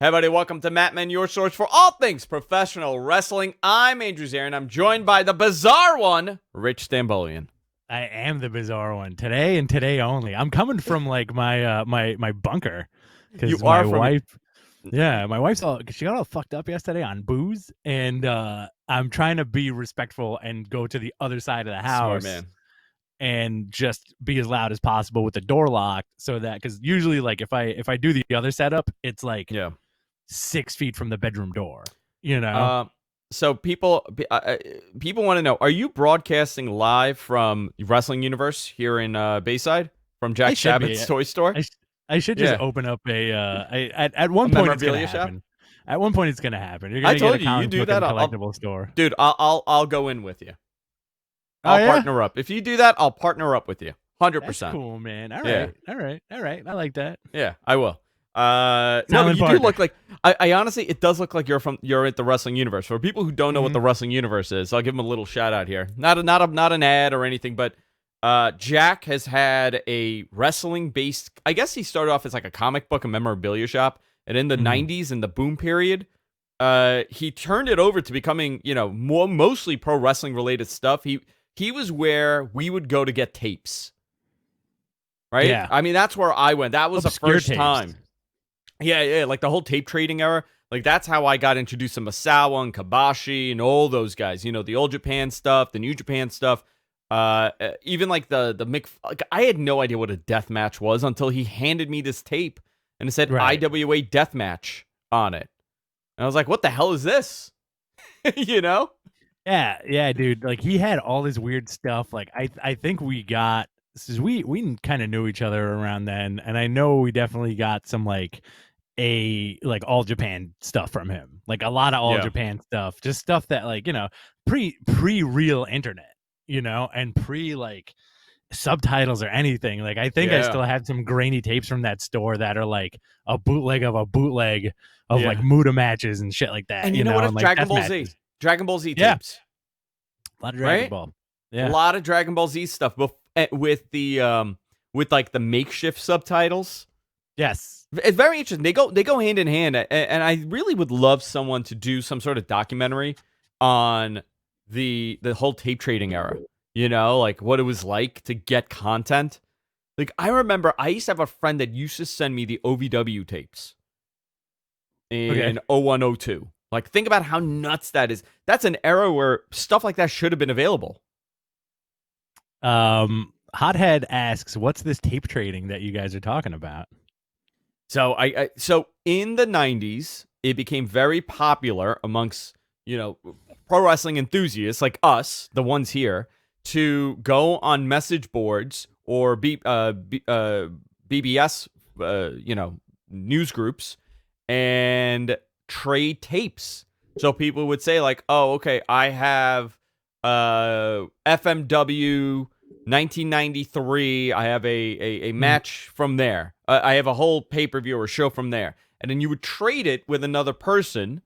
Hey everybody, welcome to Matt Men, your source for all things professional wrestling. I'm Andrew Zarin. I'm joined by the bizarre one, Rich Stambolian. I am the bizarre one today and today only. I'm coming from like my bunker You because are my from wife, my wife's she got all fucked up yesterday on booze, and I'm trying to be respectful and go to the other side of the house. Smart man. And just be as loud as possible with the door locked, so that because usually like if I do the other setup, it's like 6 feet from the bedroom door, you know. So people want to know: are you broadcasting live from Wrestling Universe here in Bayside from Jack Sabbath's toy store? I should just open up at one point it's gonna happen. At one point it's gonna happen. You're gonna get a comic book and collectible store. Dude, I'll go in with you. I'll partner up. If you do that, I'll partner up with you. 100%. That's cool, man. All right. I like that. Yeah, I will. No, but you do look like I honestly, it does look like you're at the Wrestling Universe. For people who don't know what the Wrestling Universe is, I'll give them a little shout out here. Not an ad or anything, but Jack has had a wrestling based. I guess he started off as like a comic book and memorabilia shop, and in the 90s, in the boom period, he turned it over to becoming mostly pro wrestling related stuff. He was where we would go to get tapes. Right? Yeah. I mean, that's where I went. That was Obscure the first tapes. time. Yeah, like the whole tape trading era. Like that's how I got introduced to Misawa and Kabashi and all those guys. You know, the old Japan stuff, the New Japan stuff. Even like the Mick. Like I had no idea what a death match was until he handed me this tape and it said IWA death match on it. And I was like, what the hell is this? You know? Yeah, dude. Like he had all this weird stuff. Like I think we got we kind of knew each other around then, and I know we definitely got some like all Japan stuff from him. Like a lot of all Japan stuff, just stuff that like pre real internet, and pre like subtitles or anything. Like I think I still had some grainy tapes from that store that are like a bootleg of like Muda matches and shit like that. And you know what? It's like Dragon Ball Z. Dragon Ball Z tapes. A lot of Dragon Ball. Yeah. A lot of Dragon Ball Z stuff with the with like the makeshift subtitles. Yes. It's very interesting. They go hand in hand, and I really would love someone to do some sort of documentary on the whole tape trading era. Like what it was like to get content. Like I remember I used to have a friend that used to send me the OVW tapes in 0102. Like, think about how nuts that is. That's an era where stuff like that should have been available. Hothead asks, what's this tape trading that you guys are talking about? So so in the 90s, it became very popular amongst, pro wrestling enthusiasts like us, the ones here, to go on message boards or BBS, news groups and trade tapes. So people would say like, oh, okay, I have FMW 1993. I have a match from there. I have a whole pay-per-view or show from there. And then you would trade it with another person.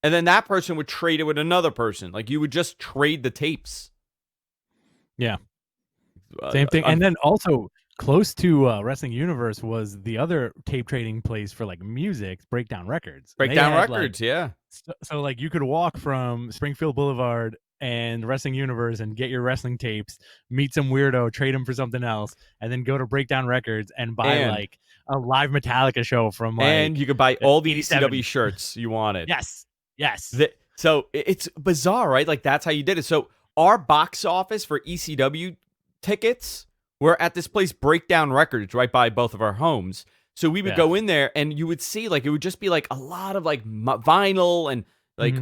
And then that person would trade it with another person. Like you would just trade the tapes. Yeah. Same thing. And then also close to Wrestling Universe was the other tape trading place for like music, Breakdown Records. Breakdown Records, yeah. So like you could walk from Springfield Boulevard and Wrestling Universe and get your wrestling tapes, meet some weirdo, trade them for something else, and then go to Breakdown Records and buy like a live Metallica show from like. And you could buy all the ECW shirts you wanted. Yes. So it's bizarre, right? Like that's how you did it. So our box office for ECW tickets were at this place, Breakdown Records, right by both of our homes. So we would go in there and you would see like it would just be like a lot of like vinyl and like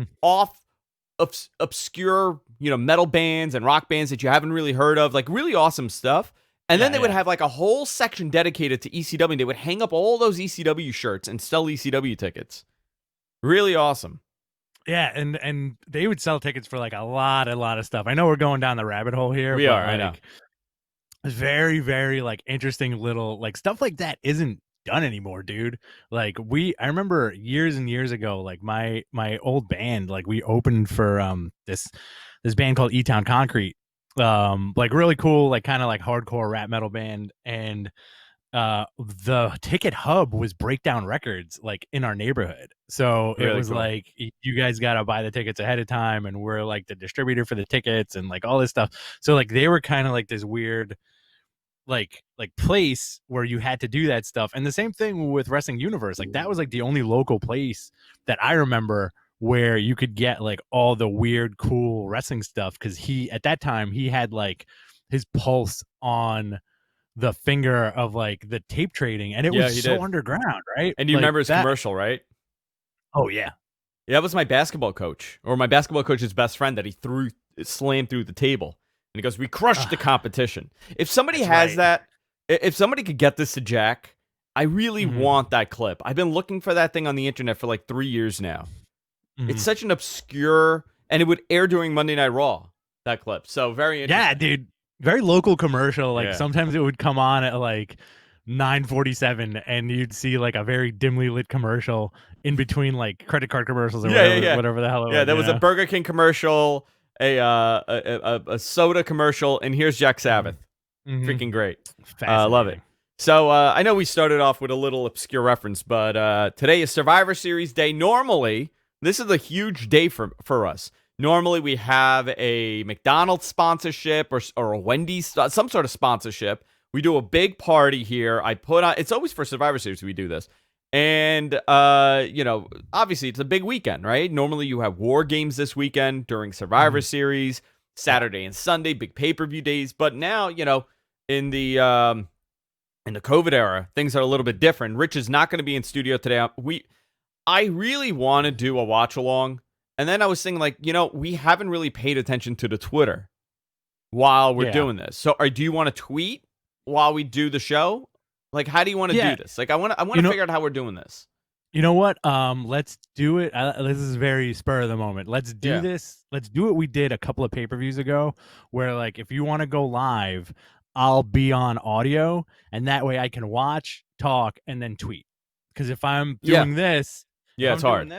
obscure, metal bands and rock bands that you haven't really heard of, like really awesome stuff. And then they would have like a whole section dedicated to ECW. And they would hang up all those ECW shirts and sell ECW tickets. Really awesome. Yeah, and they would sell tickets for like a lot of stuff. I know we're going down the rabbit hole here. We are, I know. It's very, very like interesting little like stuff like that isn't done anymore, dude. Like I remember years and years ago, like my old band, like we opened for this band called E-Town Concrete, like really cool, like kind of like hardcore rap metal band, and the ticket hub was Breakdown Records, like in our neighborhood. So it was cool. Like, you guys got to buy the tickets ahead of time, and we're like the distributor for the tickets and like all this stuff. So like they were kind of like this weird like place where you had to do that stuff. And the same thing with Wrestling Universe. Like that was like the only local place that I remember where you could get like all the weird, cool wrestling stuff. Cause at that time he had like his pulse on the finger of like the tape trading, and it was so underground, right? And you remember his commercial, right? Oh yeah. Yeah, that was my basketball coach, or my basketball coach's best friend that he slammed through the table. And he goes, "We crushed the competition." If somebody has that, if somebody could get this to Jack, I really want that clip. I've been looking for that thing on the internet for like 3 years now. It's such an obscure, and it would air during Monday Night Raw, that clip. So very interesting. Yeah, dude. Very local commercial. Like sometimes it would come on at like 9:47, and you'd see like a very dimly lit commercial in between like credit card commercials or whatever the hell it was. Yeah, there was a Burger King commercial, a soda commercial, and here's Jack Sabbath. Freaking great. Love it. So I know we started off with a little obscure reference, but today is Survivor Series Day. Normally, this is a huge day for us. Normally, we have a McDonald's sponsorship or a Wendy's, some sort of sponsorship. We do a big party here. I put on, it's always for Survivor Series we do this. And, obviously it's a big weekend, right? Normally you have War Games this weekend during Survivor Series, Saturday and Sunday, big pay-per-view days. But now, in the COVID era, things are a little bit different. Rich is not going to be in studio today. I really want to do a watch-along. And then I was thinking, like, we haven't really paid attention to the Twitter while we're doing this. So do you want to tweet while we do the show? Like, how do you want to do this? Like, I want to figure out how we're doing this. You know what? Let's do it. This is very spur of the moment. Let's do this. Let's do what we did a couple of pay-per-views ago, where, like, if you want to go live, I'll be on audio, and that way I can watch, talk, and then tweet. Because if I'm doing this, it's hard.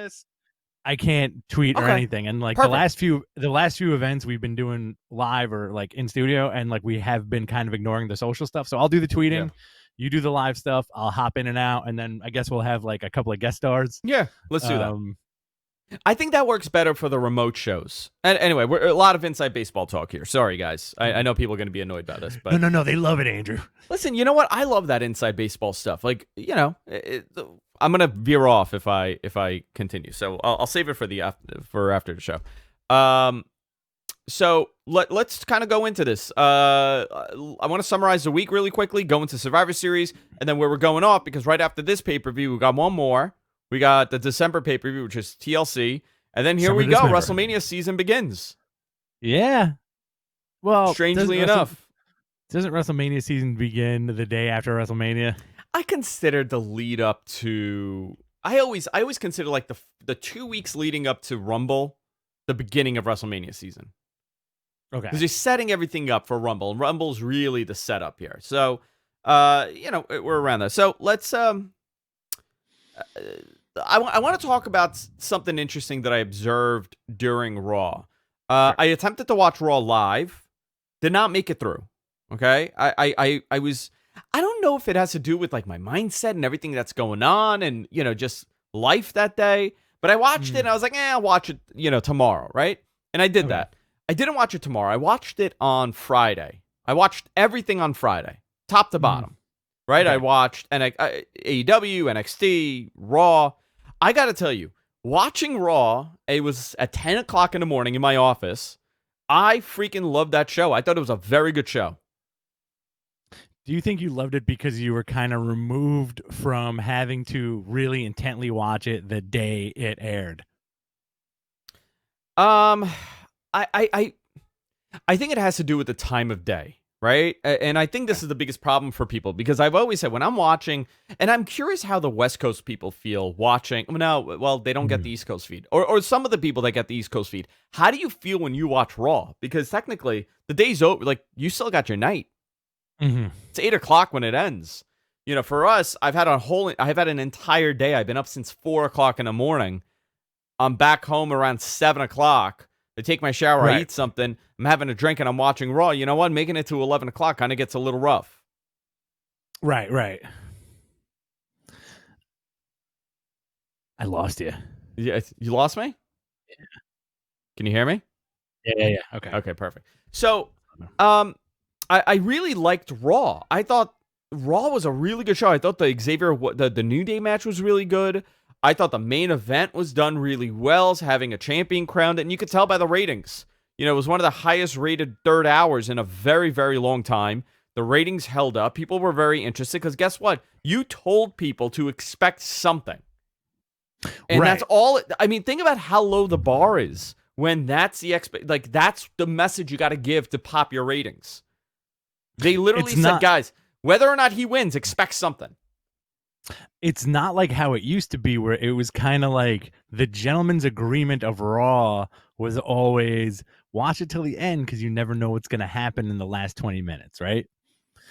I can't tweet or anything. And like the last few events we've been doing live or like in studio, and like we have been kind of ignoring the social stuff. So I'll do the tweeting, you do the live stuff, I'll hop in and out, and then I guess we'll have like a couple of guest stars. Yeah, let's do that. I think that works better for the remote shows. And anyway, we're a lot of inside baseball talk here. Sorry, guys. I know people are going to be annoyed by this, but no, they love it, Andrew. Listen, you know what? I love that inside baseball stuff. Like, I'm gonna veer off if I continue. So I'll save it for after the show. So let's kind of go into this. I want to summarize the week really quickly, go into Survivor Series, and then where we're going off, because right after this pay-per-view, we got one more. We got the December pay-per-view, which is TLC. And then here we go. WrestleMania season begins. Yeah. Well, strangely enough. Doesn't WrestleMania season begin the day after WrestleMania? I considered the lead up to... I always consider like the 2 weeks leading up to Rumble the beginning of WrestleMania season. Okay. Because you're setting everything up for Rumble. And Rumble's really the setup here. So, we're around there. So let's... I want to talk about something interesting that I observed during Raw. I attempted to watch Raw live, did not make it through. Okay, I don't know if it has to do with like my mindset and everything that's going on, and just life that day. But I watched it and I was like, I'll watch it, tomorrow, right? And I did that. I didn't watch it tomorrow. I watched it on Friday. I watched everything on Friday, top to bottom. Right? Okay. I watched AEW, NXT, Raw. I got to tell you, watching Raw, it was at 10 o'clock in the morning in my office. I freaking loved that show. I thought it was a very good show. Do you think you loved it because you were kind of removed from having to really intently watch it the day it aired? I think it has to do with the time of day. Right? And I think this is the biggest problem for people, because I've always said when I'm watching, and I'm curious how the West Coast people feel watching. Well, they don't get the East Coast feed, or some of the people that get the East Coast feed. How do you feel when you watch Raw? Because technically the day's over. Like, you still got your night. It's 8 o'clock when it ends. For us, I've had an entire day. I've been up since 4 o'clock in the morning. I'm back home around 7 o'clock. I take my shower, I eat something, I'm having a drink, and I'm watching Raw. You know what? Making it to 11 o'clock kind of gets a little rough. Right. I lost you. Yeah, you lost me? Can you hear me? Yeah. Okay. Okay, perfect. So, I really liked Raw. I thought Raw was a really good show. I thought the the New Day match was really good. I thought the main event was done really well, having a champion crowned, and you could tell by the ratings. You know, it was one of the highest rated third hours in a very, very long time. The ratings held up. People were very interested because guess what? You told people to expect something. And that's all. I mean, think about how low the bar is when that's the that's the message you got to give to pop your ratings. They literally said, guys, whether or not he wins, expect something. It's not like how it used to be, where it was kind of like the gentleman's agreement of Raw was always watch it till the end because you never know what's going to happen in the last 20 minutes, right?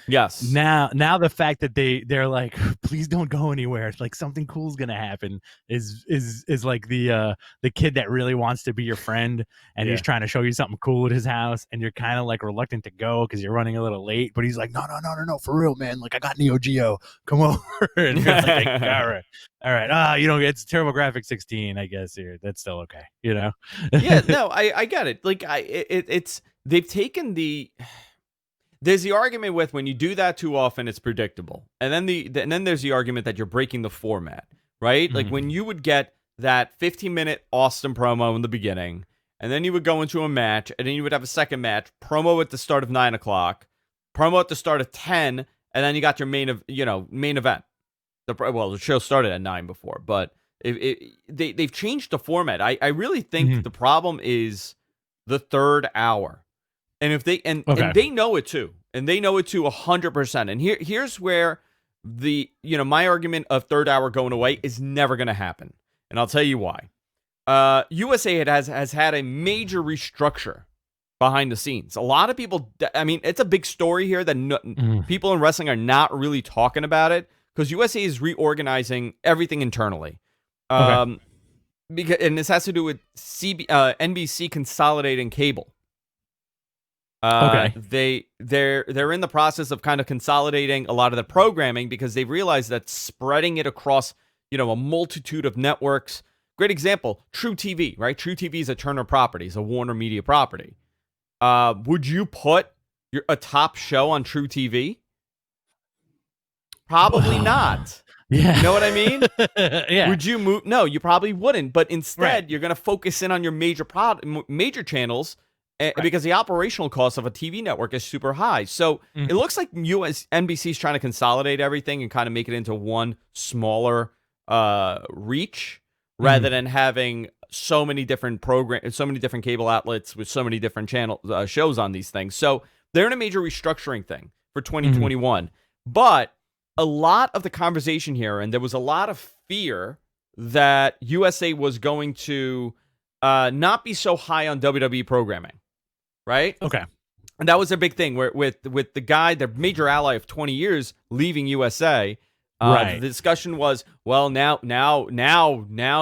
Yes. Now the fact that they're like, please don't go anywhere. It's like something cool's gonna happen is like the kid that really wants to be your friend and he's trying to show you something cool at his house and you're kind of like reluctant to go because you're running a little late, but he's like, no, for real, man. Like I got Neo Geo, come over. And you're like, all right. You don't. It's TurboGrafx 16, I guess. Here, that's still okay. You know. Yeah. No, I get it. Like it's they've taken the. There's the argument with when you do that too often, it's predictable, and then there's the argument that you're breaking the format, right? Mm-hmm. Like when you would get that 15-minute Austin promo in the beginning, and then you would go into a match, and then you would have a second match, promo at the start of 9:00, promo at the start of 10, and then you got your main event. The show started at 9 before, but they've changed the format. I really think the problem is the third hour. And if they and they know it too, and they know it too 100%. And here's where my argument of third hour going away is never going to happen, and I'll tell you why. USA has had a major restructure behind the scenes. A lot of people, I mean, it's a big story here that people in wrestling are not really talking about it because USA is reorganizing everything internally. Because and this has to do with NBC consolidating cable. They're in the process of kind of consolidating a lot of the programming because they've realized that spreading it across, a multitude of networks. Great example, True TV, right? True TV is a Turner property, it's a Warner Media property. Would you put a top show on True TV? Probably not. Yeah. You know what I mean? Yeah. Would you move? No, you probably wouldn't. But instead, you're going to focus in on your major channels. Because the operational cost of a TV network is super high. So it looks like NBC is trying to consolidate everything and kind of make it into one smaller reach rather than having so many different so many different cable outlets with so many different shows on these things. So they're in a major restructuring thing for 2021. But a lot of the conversation here, and there was a lot of fear that USA was going to not be so high on WWE programming. Right? Okay. And that was a big thing with the guy, the major ally of 20 years, leaving USA. The discussion was, well, now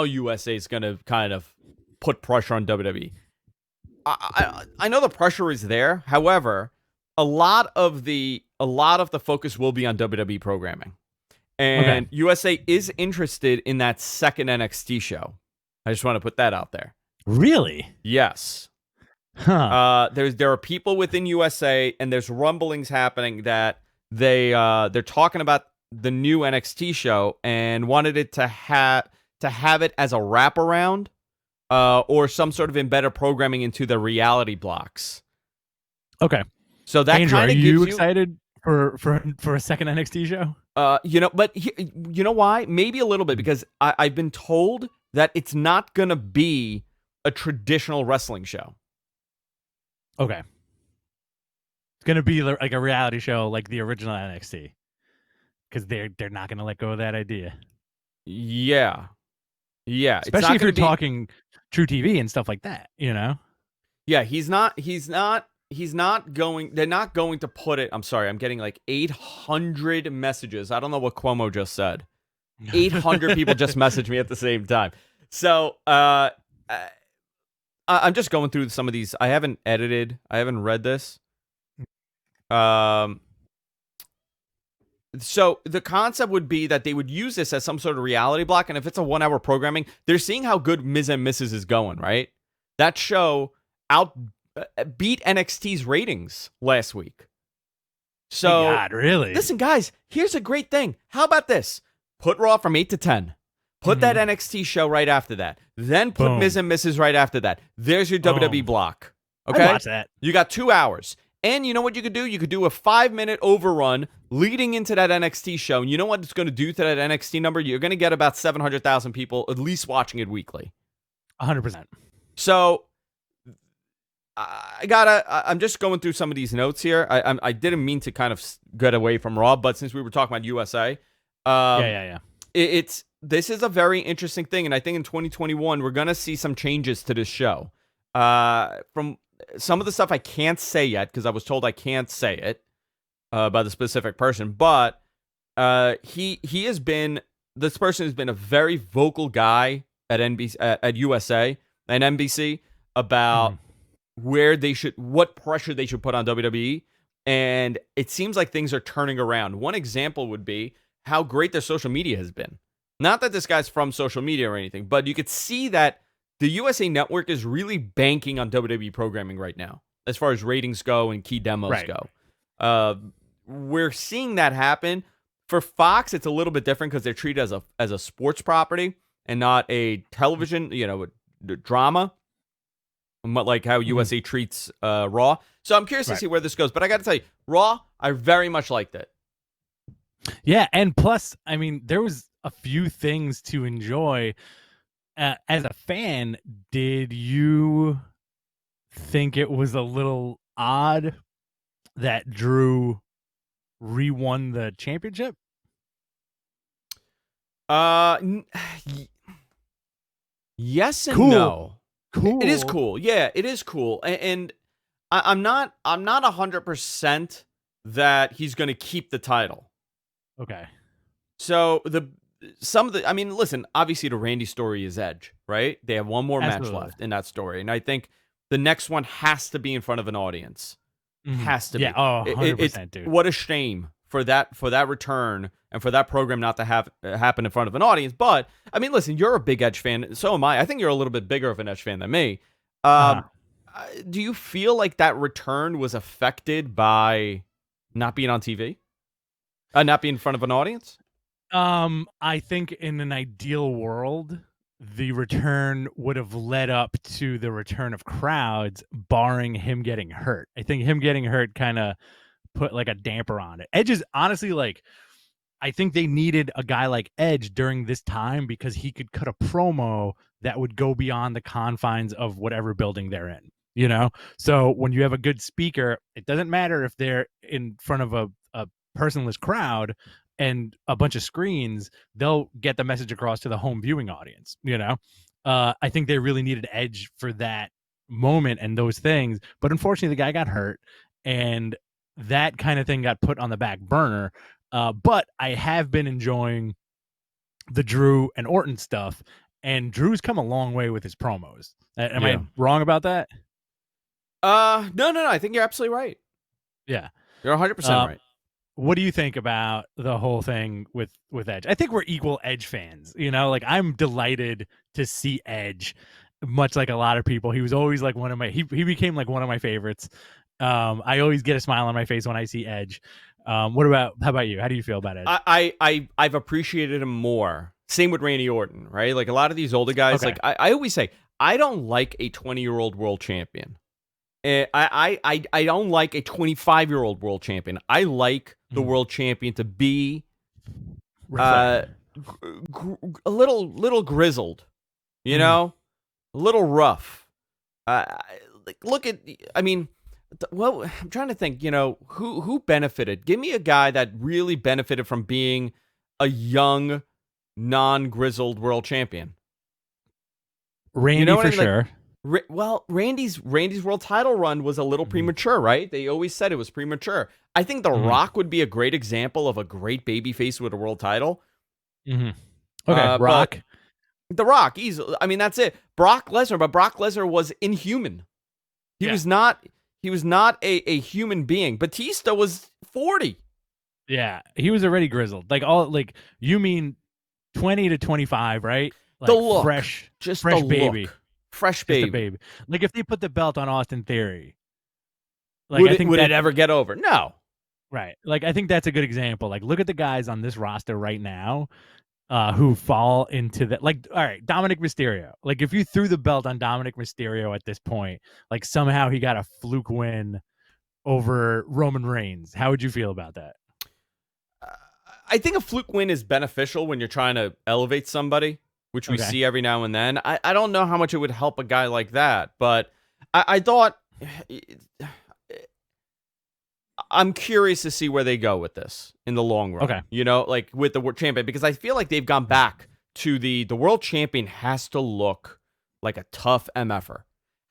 USA is going to kind of put pressure on WWE. I know the pressure is there. However, a lot of the focus will be on WWE programming. And USA is interested in that second NXT show. I just want to put that out there. Really? Yes. Huh. There are people within USA, and there's rumblings happening that they're talking about the new NXT show and wanted it to have it as a wraparound, or some sort of embedded programming into the reality blocks. Okay. So that Andrew, kind of gives you excited for a second NXT show? But you know why? Maybe a little bit because I've been told that it's not gonna be a traditional wrestling show. Okay. It's going to be like a reality show like the original NXT. Because they're not going to let go of that idea. Yeah. Yeah. Especially if you're talking True TV and stuff like that, Yeah, he's not going, they're not going to put it, I'm sorry, I'm getting like 800 messages. I don't know what Cuomo just said. 800 people just messaged me at the same time. So, I'm just going through some of these. I haven't read this. So the concept would be that they would use this as some sort of reality block, and if it's a 1 hour programming, they're seeing how good Ms. and Mrs. is going, right? That show beat NXT's ratings last week. So, God, really? Listen, guys, here's a great thing. How about this? Put Raw from 8 to 10. Put that NXT show right after that. Then put Ms. and Mrs. right after that. There's your WWE block. Okay? I watch that. You got 2 hours. And you know what you could do? You could do a 5-minute overrun leading into that NXT show. And you know what it's going to do to that NXT number? You're going to get about 700,000 people at least watching it weekly. 100%. So I'm just going through some of these notes here. I didn't mean to kind of get away from Raw, but since we were talking about USA, this is a very interesting thing. And I think in 2021, we're going to see some changes to this show. From some of the stuff I can't say yet, because I was told I can't say it by the specific person, but this person has been a very vocal guy at NBC, at USA and NBC about what pressure they should put on WWE, and it seems like things are turning around. One example would be how great their social media has been. Not that this guy's from social media or anything, but you could see that the USA Network is really banking on WWE programming right now, as far as ratings go and key demos go. We're seeing that happen. For Fox, it's a little bit different because they're treated as a sports property and not a television, drama, like how USA treats Raw. So I'm curious to see where this goes. But I got to tell you, Raw, I very much liked it. Yeah, and plus, I mean, there was a few things to enjoy. As a fan, did you think it was a little odd that Drew re-won the championship? Yes and cool. No. Cool. It is cool. Yeah, it is cool. And I'm not 100% that he's going to keep the title. Okay. So listen, obviously the Randy story is Edge, right? They have one more match left in that story. And I think the next one has to be in front of an audience. Has to be. Yeah, 100%, dude. What a shame for that return and for that program not to have happen in front of an audience. But, I mean, listen, you're a big Edge fan. So am I. I think you're a little bit bigger of an Edge fan than me. Do you feel like that return was affected by not being on TV? Not being in front of an audience? I think in an ideal world, the return would have led up to the return of crowds, barring him getting hurt. I think him getting hurt kind of put like a damper on it. Edge is honestly I think they needed a guy like Edge during this time because he could cut a promo that would go beyond the confines of whatever building they're in, So when you have a good speaker, it doesn't matter if they're in front of a personless crowd and a bunch of screens, they'll get the message across to the home viewing audience, I think they really needed Edge for that moment and those things. But unfortunately, the guy got hurt, and that kind of thing got put on the back burner. But I have been enjoying the Drew and Orton stuff, and Drew's come a long way with his promos. Am I wrong about that? No. I think you're absolutely right. Yeah. You're 100% right. What do you think about the whole thing with Edge? I think we're equal Edge fans, I'm delighted to see Edge, much like a lot of people. He was always like he became like one of my favorites. I always get a smile on my face when I see Edge. How about you? How do you feel about Edge? I've appreciated him more. Same with Randy Orton, right? Like a lot of these older guys, like I always say, I don't like a 20-year-old world champion. I don't like a 25-year-old world champion. I like the world champion to be a little grizzled, a little rough. Look at, I'm trying to think, who benefited? Give me a guy that really benefited from being a young, non-grizzled world champion. Randy, for sure. Well, Randy's world title run was a little premature, right? They always said it was premature. I think The Rock would be a great example of a great babyface with a world title. Okay, Rock. The Rock, easily. That's it. Brock Lesnar was inhuman. He was not a human being. Batista was 40. Yeah, he was already grizzled. Like you mean 20 to 25, right? The Like look, fresh, just the fresh baby, look, fresh just a baby. baby. Like if they put the belt on Austin Theory, like Would I it think would it that's ever get over? No. right. Like I think that's a good example. Like look at the guys on this roster right now who fall into that. Like, all right, Dominic Mysterio. Like, if you threw the belt on Dominic Mysterio at this point, like somehow he got a fluke win over Roman Reigns, how would you feel about that? I think a fluke win is beneficial when you're trying to elevate somebody, which we see every now and then. I don't know how much it would help a guy like that, but I thought I'm curious to see where they go with this in the long run. Okay. You know, like with the world champion, because I feel like they've gone back to the world champion has to look like a tough MFer.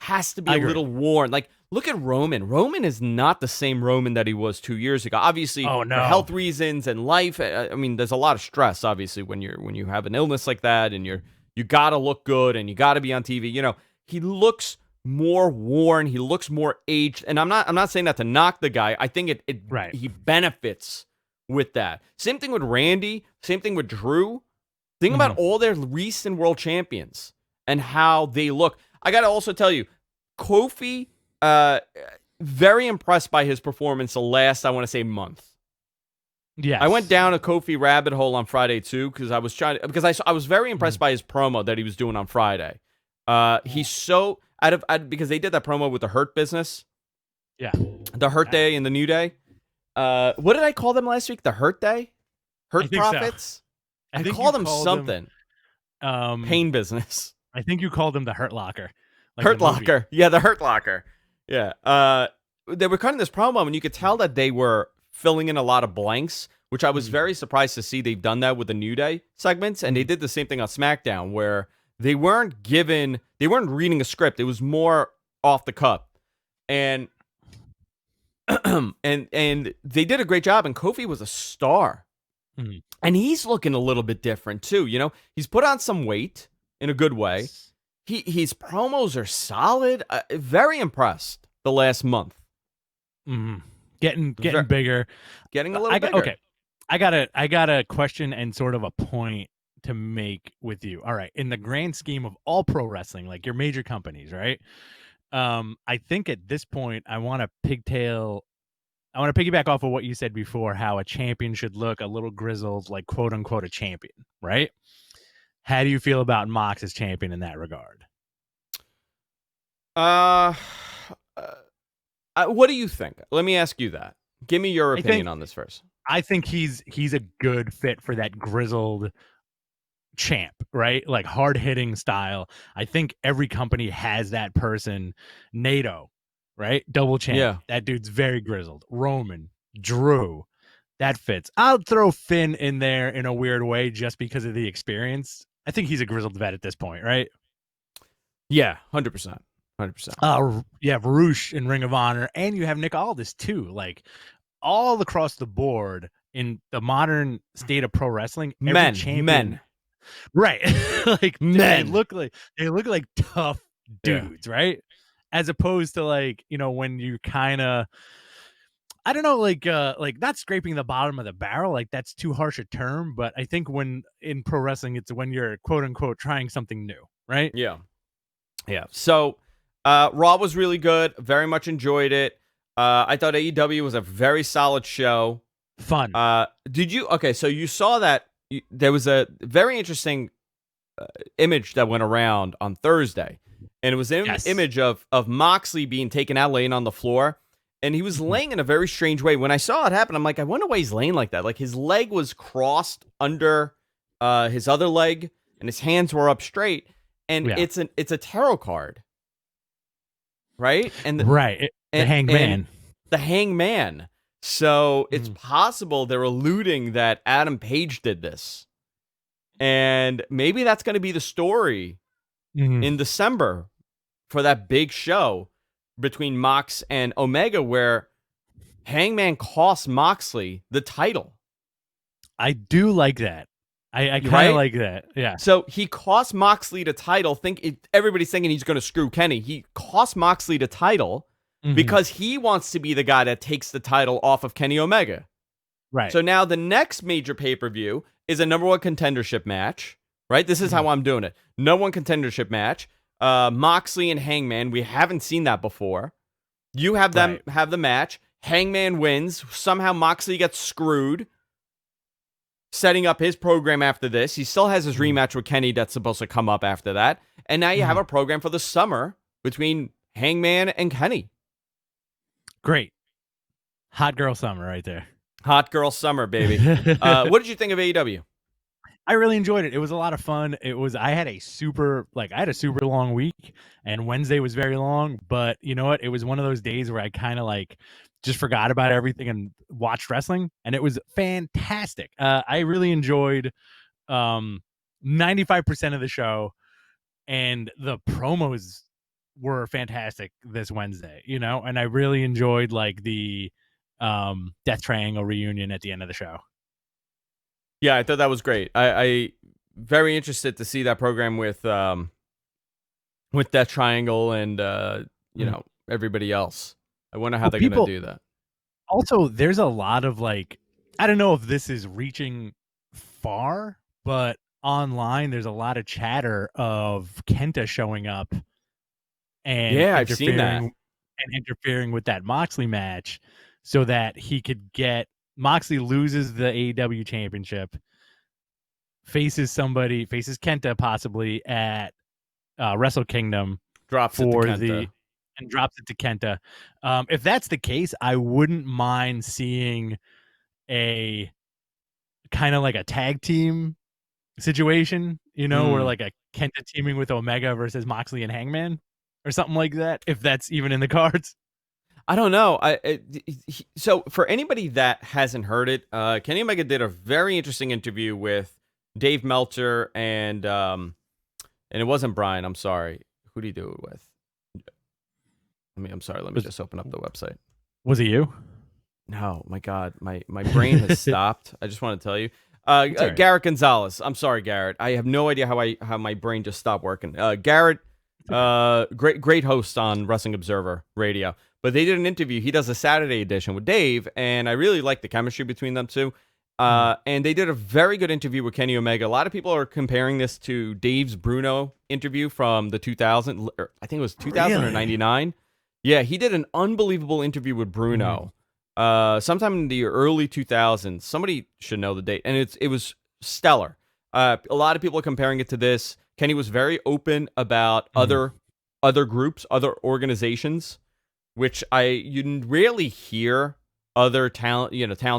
Has to be a little worn. Like, look at Roman. Roman is not the same Roman that he was 2 years ago. Obviously, for health reasons and life. I mean, there's a lot of stress, obviously, when you have an illness like that, and you got to look good and you got to be on TV. You know, he looks more worn. He looks more aged. And I'm not saying that to knock the guy. I think he benefits with that. Same thing with Randy. Same thing with Drew. Think about all their recent world champions and how they look. I got to also tell you, Kofi, very impressed by his performance the last, I want to say, month. Yeah, I went down a Kofi rabbit hole on Friday too because I was very impressed by his promo that he was doing on Friday. He's so because they did that promo with the Hurt Business. Yeah, the Hurt Day and the New Day. What did I call them last week? The Hurt Day, Hurt Profits. So. I called them something. Pain Business. I think you called him the Hurt Locker. Like Hurt Locker. Yeah, the Hurt Locker. Yeah. They were cutting this promo, and you could tell that they were filling in a lot of blanks, which I was very surprised to see. They've done that with the New Day segments, and they did the same thing on SmackDown, where they weren't reading a script. It was more off the cuff. And and they did a great job, and Kofi was a star. And he's looking a little bit different, too. You know, he's put on some weight in a good way. His promos are solid. Very impressed the last month. Getting bigger. Getting a little bigger. Okay. I got a question and sort of a point to make with you. All right. In the grand scheme of all pro wrestling, like your major companies, right? I think at this point, I want to piggyback off of what you said before, how a champion should look a little grizzled, like quote unquote a champion, right? How do you feel about Mox as champion in that regard? What do you think? Let me ask you that. Give me your opinion on this first. I think he's a good fit for that grizzled champ, right? Like hard hitting style. I think every company has that person. NATO, right? Double champ. Yeah. That dude's very grizzled. Roman, Drew, that fits. I'll throw Finn in there in a weird way just because of the experience. I think he's a grizzled vet at this point, right? Yeah, 100%. 100%. Yeah, Varouche in Ring of Honor, and you have Nick Aldis too. Like all across the board in the modern state of pro wrestling, men, right? Like men they look like tough dudes, right? As opposed to like, you know, when you kind of, I don't know, like not scraping the bottom of the barrel, like that's too harsh a term, but I think when in pro wrestling, it's when you're quote unquote trying something new, right? Yeah. So Raw was really good. Very much enjoyed it. I thought AEW was a very solid show. Fun. Did you? Okay, so you saw that there was a very interesting image that went around on Thursday, and it was an image of Moxley being taken out, laying on the floor, and he was laying in a very strange way. When I saw it happen, I'm like, I wonder why he's laying like that. Like his leg was crossed under his other leg, and his hands were up straight, and it's a tarot card. Right? And the hangman. The hangman. So it's possible they're alluding that Adam Page did this. And maybe that's going to be the story in December for that big show between Mox and Omega, where Hangman costs Moxley the title. I do like that. I kind of like that. Yeah. So he cost Moxley the title. Everybody's thinking he's going to screw Kenny. He cost Moxley the title because he wants to be the guy that takes the title off of Kenny Omega. Right. So now the next major pay-per-view is a number one contendership match, right? This is how I'm doing it. Number one contendership match. Moxley and Hangman. We haven't seen that before. You have them have the match. Hangman wins. Somehow Moxley gets screwed, setting up his program after this. He still has his rematch with Kenny that's supposed to come up after that. And now you have a program for the summer between Hangman and Kenny. Great. Hot girl summer right there. Hot girl summer, baby. What did you think of AEW? I really enjoyed it. It was a lot of fun. I had a super long week, and Wednesday was very long, but you know what? It was one of those days where I kind of like just forgot about everything and watched wrestling, and it was fantastic. I really enjoyed 95% of the show, and the promos were fantastic this Wednesday, you know, and I really enjoyed like the Death Triangle reunion at the end of the show. Yeah, I thought that was great. I very interested to see that program with Death Triangle and you know, everybody else. I wonder how they're going to do that. Also, there's a lot of like, I don't know if this is reaching far, but online there's a lot of chatter of Kenta showing up and I've seen that, and interfering with that Moxley match so that he could get Moxley loses the AEW championship, faces Kenta possibly at Wrestle Kingdom, drops it to Kenta. If that's the case, I wouldn't mind seeing a kind of like a tag team situation, you know, where like a Kenta teaming with Omega versus Moxley and Hangman or something like that, if that's even in the cards. I don't know. So for anybody that hasn't heard it, Kenny Omega did a very interesting interview with Dave Meltzer and it wasn't Brian. I'm sorry. Who did he do it with? I'm sorry. Let me just open up the website. Was it you? No, my God, my brain has stopped. I just want to tell you, Garrett Gonzalez. I'm sorry, Garrett. I have no idea how my brain just stopped working. Garrett, great host on Wrestling Observer Radio. But they did an interview. He does a Saturday edition with Dave, and I really like the chemistry between them two. And they did a very good interview with Kenny Omega. A lot of people are comparing this to Dave's Bruno interview from the 2000, I think it was 2000 or 99. Yeah, he did an unbelievable interview with Bruno sometime in the early 2000s. Somebody should know the date. And it was stellar. A lot of people are comparing it to this. Kenny was very open about other groups, other organizations, which you rarely hear other talent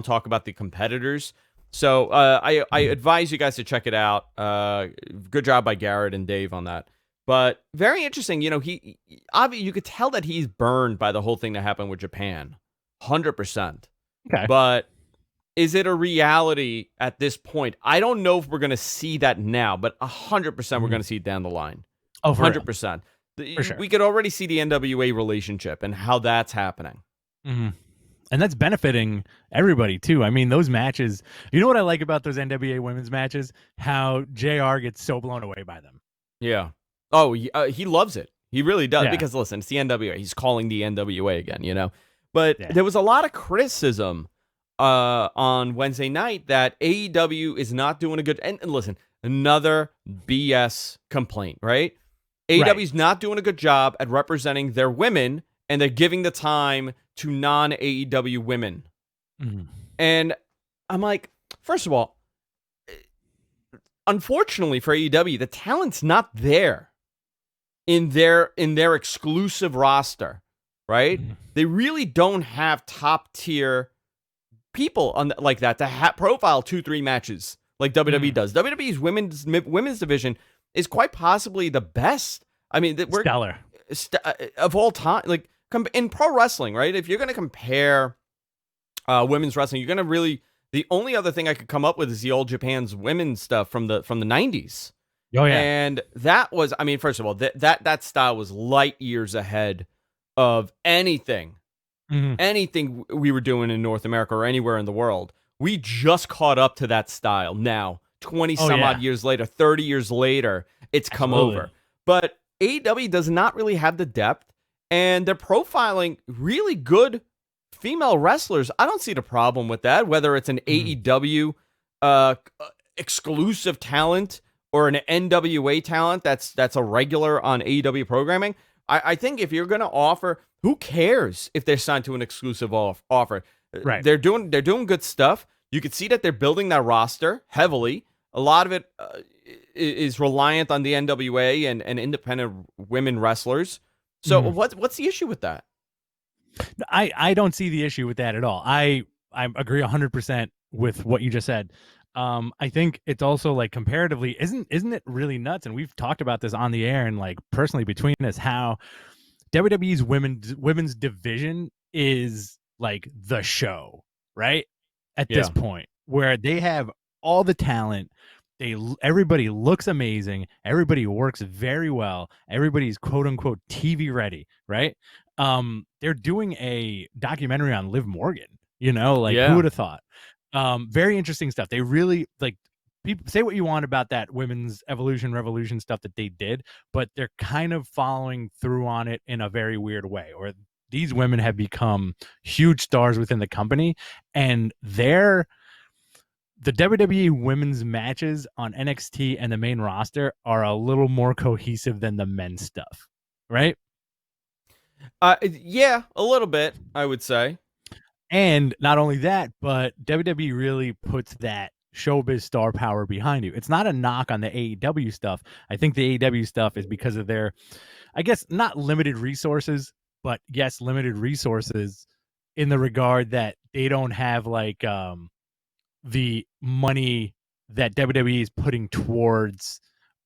talk about the competitors. So I advise you guys to check it out. Good job by Garrett and Dave on that. But very interesting. You know, you could tell that he's burned by the whole thing that happened with Japan. 100%. Okay. But is it a reality at this point? I don't know if we're going to see that now, but 100% we're going to see it down the line. Oh, 100%. For sure. We could already see the NWA relationship and how that's happening. Mm-hmm. And that's benefiting everybody, too. I mean, those matches, you know what I like about those NWA women's matches? How JR gets so blown away by them. Yeah. Oh, he loves it. He really does. Yeah. Because, listen, it's the NWA. He's calling the NWA again, you know? But there was a lot of criticism on Wednesday night that AEW is not doing a good... And listen, another BS complaint, right? AEW's not doing a good job at representing their women, and they're giving the time to non-AEW women. Mm-hmm. And I'm like, first of all, unfortunately for AEW, the talent's not there in their exclusive roster, right? Mm-hmm. They really don't have top-tier people like that to profile 2-3 matches like WWE does. WWE's women's division is quite possibly the best. I mean, we're stellar of all time. Like in pro wrestling, right? If you're going to compare women's wrestling, you're going to really. The only other thing I could come up with is the old Japan's women's stuff from the 90s. Oh yeah, and that was. I mean, first of all, that style was light years ahead of anything we were doing in North America or anywhere in the world. We just caught up to that style now. 20 some odd years later, 30 years later, it's come over. But AEW does not really have the depth, and they're profiling really good female wrestlers, I don't see the problem with that. Whether it's an AEW exclusive talent or an NWA talent that's a regular on AEW programming, I think if you're going to offer, who cares if they're signed to an exclusive offer? Right. They're doing good stuff. You could see that they're building that roster heavily. A lot of it is reliant on the NWA and independent women wrestlers. So what's the issue with that? I don't see the issue with that at all. I agree 100% with what you just said. I think it's also like comparatively, isn't it really nuts? And we've talked about this on the air and like personally between us, how WWE's women's division is like the show, right? At this point, where they have all the talent, everybody looks amazing, everybody works very well, everybody's quote unquote TV ready, right? They're doing a documentary on Liv Morgan, who would have thought? Very interesting stuff. They really like, people say what you want about that women's revolution stuff that they did, but they're kind of following through on it in a very weird way, or these women have become huge stars within the company, and the WWE women's matches on NXT and the main roster are a little more cohesive than the men's stuff, right? Yeah, a little bit, I would say. And not only that, but WWE really puts that showbiz star power behind you. It's not a knock on the AEW stuff. I think the AEW stuff is because of their, I guess, not limited resources, but yes, limited resources in the regard that they don't have like the money that WWE is putting towards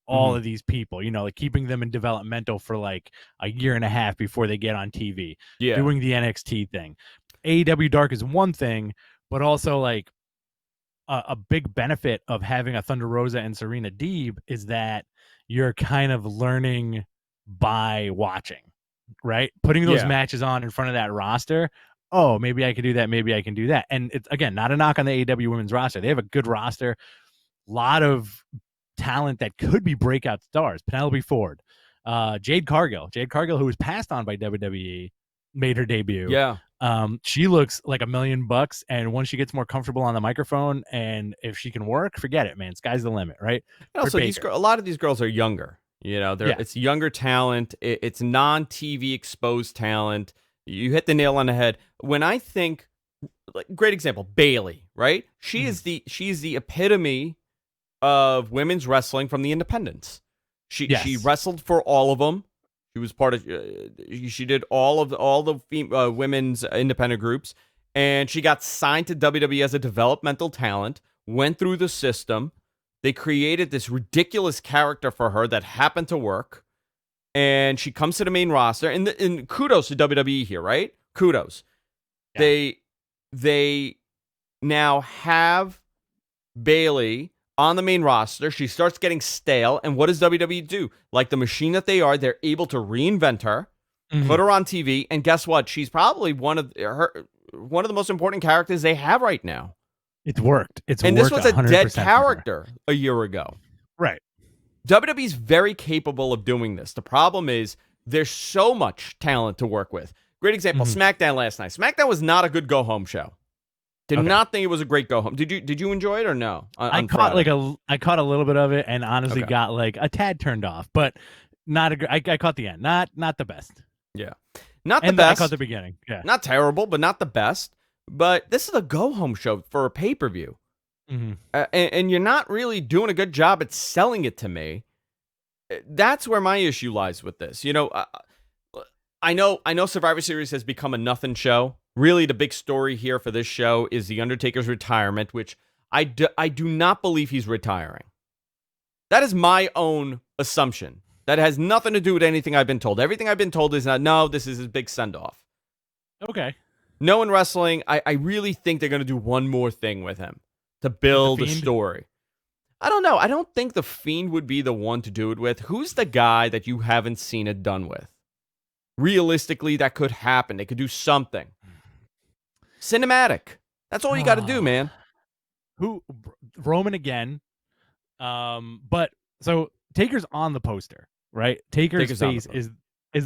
all of these people, like keeping them in developmental for like a year and a half before they get on TV, doing the NXT thing. AEW Dark is one thing, but also like a big benefit of having a Thunder Rosa and Serena Deeb is that you're kind of learning by watching, right? Putting those matches on in front of that roster. Oh, maybe I could do that. Maybe I can do that. And it's, again, not a knock on the AEW women's roster. They have a good roster, a lot of talent that could be breakout stars. Penelope Ford, Jade Cargill, who was passed on by WWE, made her debut. Yeah. She looks like $1 million, and once she gets more comfortable on the microphone, and if she can work, forget it, man. Sky's the limit, right? And also, a lot of these girls are younger. It's younger talent. It's non-TV exposed talent. You hit the nail on the head. When I think, like, great example, Bayley, right? She's the epitome of women's wrestling from the independents. She wrestled for all of them. She was part of. She did all the women's independent groups, and she got signed to WWE as a developmental talent. Went through the system. They created this ridiculous character for her that happened to work, and she comes to the main roster. And kudos to WWE here, right? Kudos. Yeah. They now have Bayley on the main roster. She starts getting stale, and what does WWE do? Like the machine that they are, they're able to reinvent her, put her on TV, and guess what? She's probably one of the most important characters they have right now. It's worked. And this was a dead character a year ago. Right. WWE's very capable of doing this. The problem is there's so much talent to work with. Great example, SmackDown last night. SmackDown was not a good go-home show. Did not think it was a great go home. Did you enjoy it or no? I caught a little bit of it and honestly got like a tad turned off, but not I caught the end. Not the best. Yeah. Not the best. I caught the beginning. Yeah. Not terrible, but not the best. But this is a go home show for a pay-per-view. And you're not really doing a good job at selling it to me. That's where my issue lies with this. I know Survivor Series has become a nothing show. Really, the big story here for this show is the Undertaker's retirement, which I do not believe he's retiring. That is my own assumption. That has nothing to do with anything I've been told. Everything I've been told is no, this is his big send-off. Okay. No, in wrestling, I really think they're going to do one more thing with him to build a story. I don't know. I don't think The Fiend would be the one to do it with. Who's the guy that you haven't seen it done with? Realistically, that could happen. They could do something. Cinematic. That's all you got to do, man. Roman again. But so Taker's on the poster, right? Taker's face is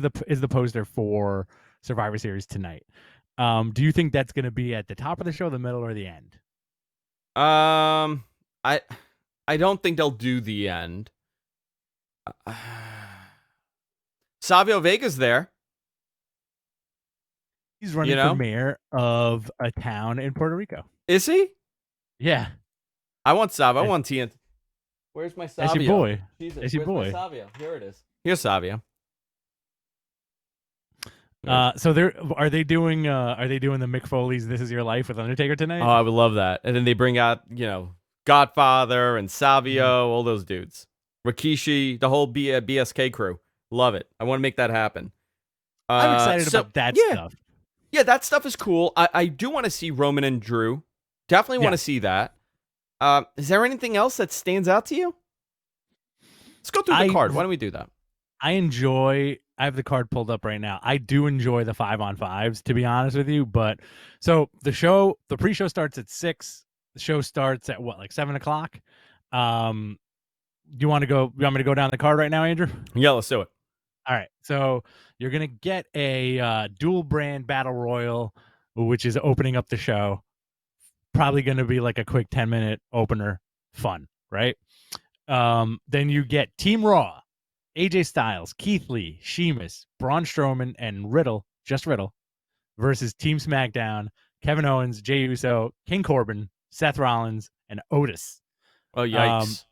the poster for Survivor Series tonight. Do you think that's going to be at the top of the show, the middle, or the end? I don't think they'll do the end. Savio Vega's there. He's running for mayor of a town in Puerto Rico. Is he? Yeah. I want Savio. I want TNT. Where's my Savio? That's your boy. Jesus, that's your boy. My Savio? Here it is. Here's Savio. So are they doing the Mick Foley's "This Is Your Life" with Undertaker tonight? Oh, I would love that. And then they bring out Godfather and Savio, all those dudes, Rikishi, the whole BSK crew. Love it. I want to make that happen. I'm excited about that stuff. Yeah, that stuff is cool. I do want to see Roman and Drew. Definitely want to see that. Is there anything else that stands out to you? Let's go through the card. Why don't we do that? I have the card pulled up right now. I do enjoy the 5-on-5s, to be honest with you. But so the pre-show starts at 6. The show starts at what, like 7 o'clock? You want me to go down the card right now, Andrew? Yeah, let's do it. All right. So you're gonna get a dual brand battle royal, which is opening up the show. Probably gonna be like a quick 10-minute opener. Fun, right? Then you get Team Raw. AJ Styles, Keith Lee, Sheamus, Braun Strowman, and Riddle versus Team SmackDown, Kevin Owens, Jey Uso, King Corbin, Seth Rollins, and Otis. Oh, yikes.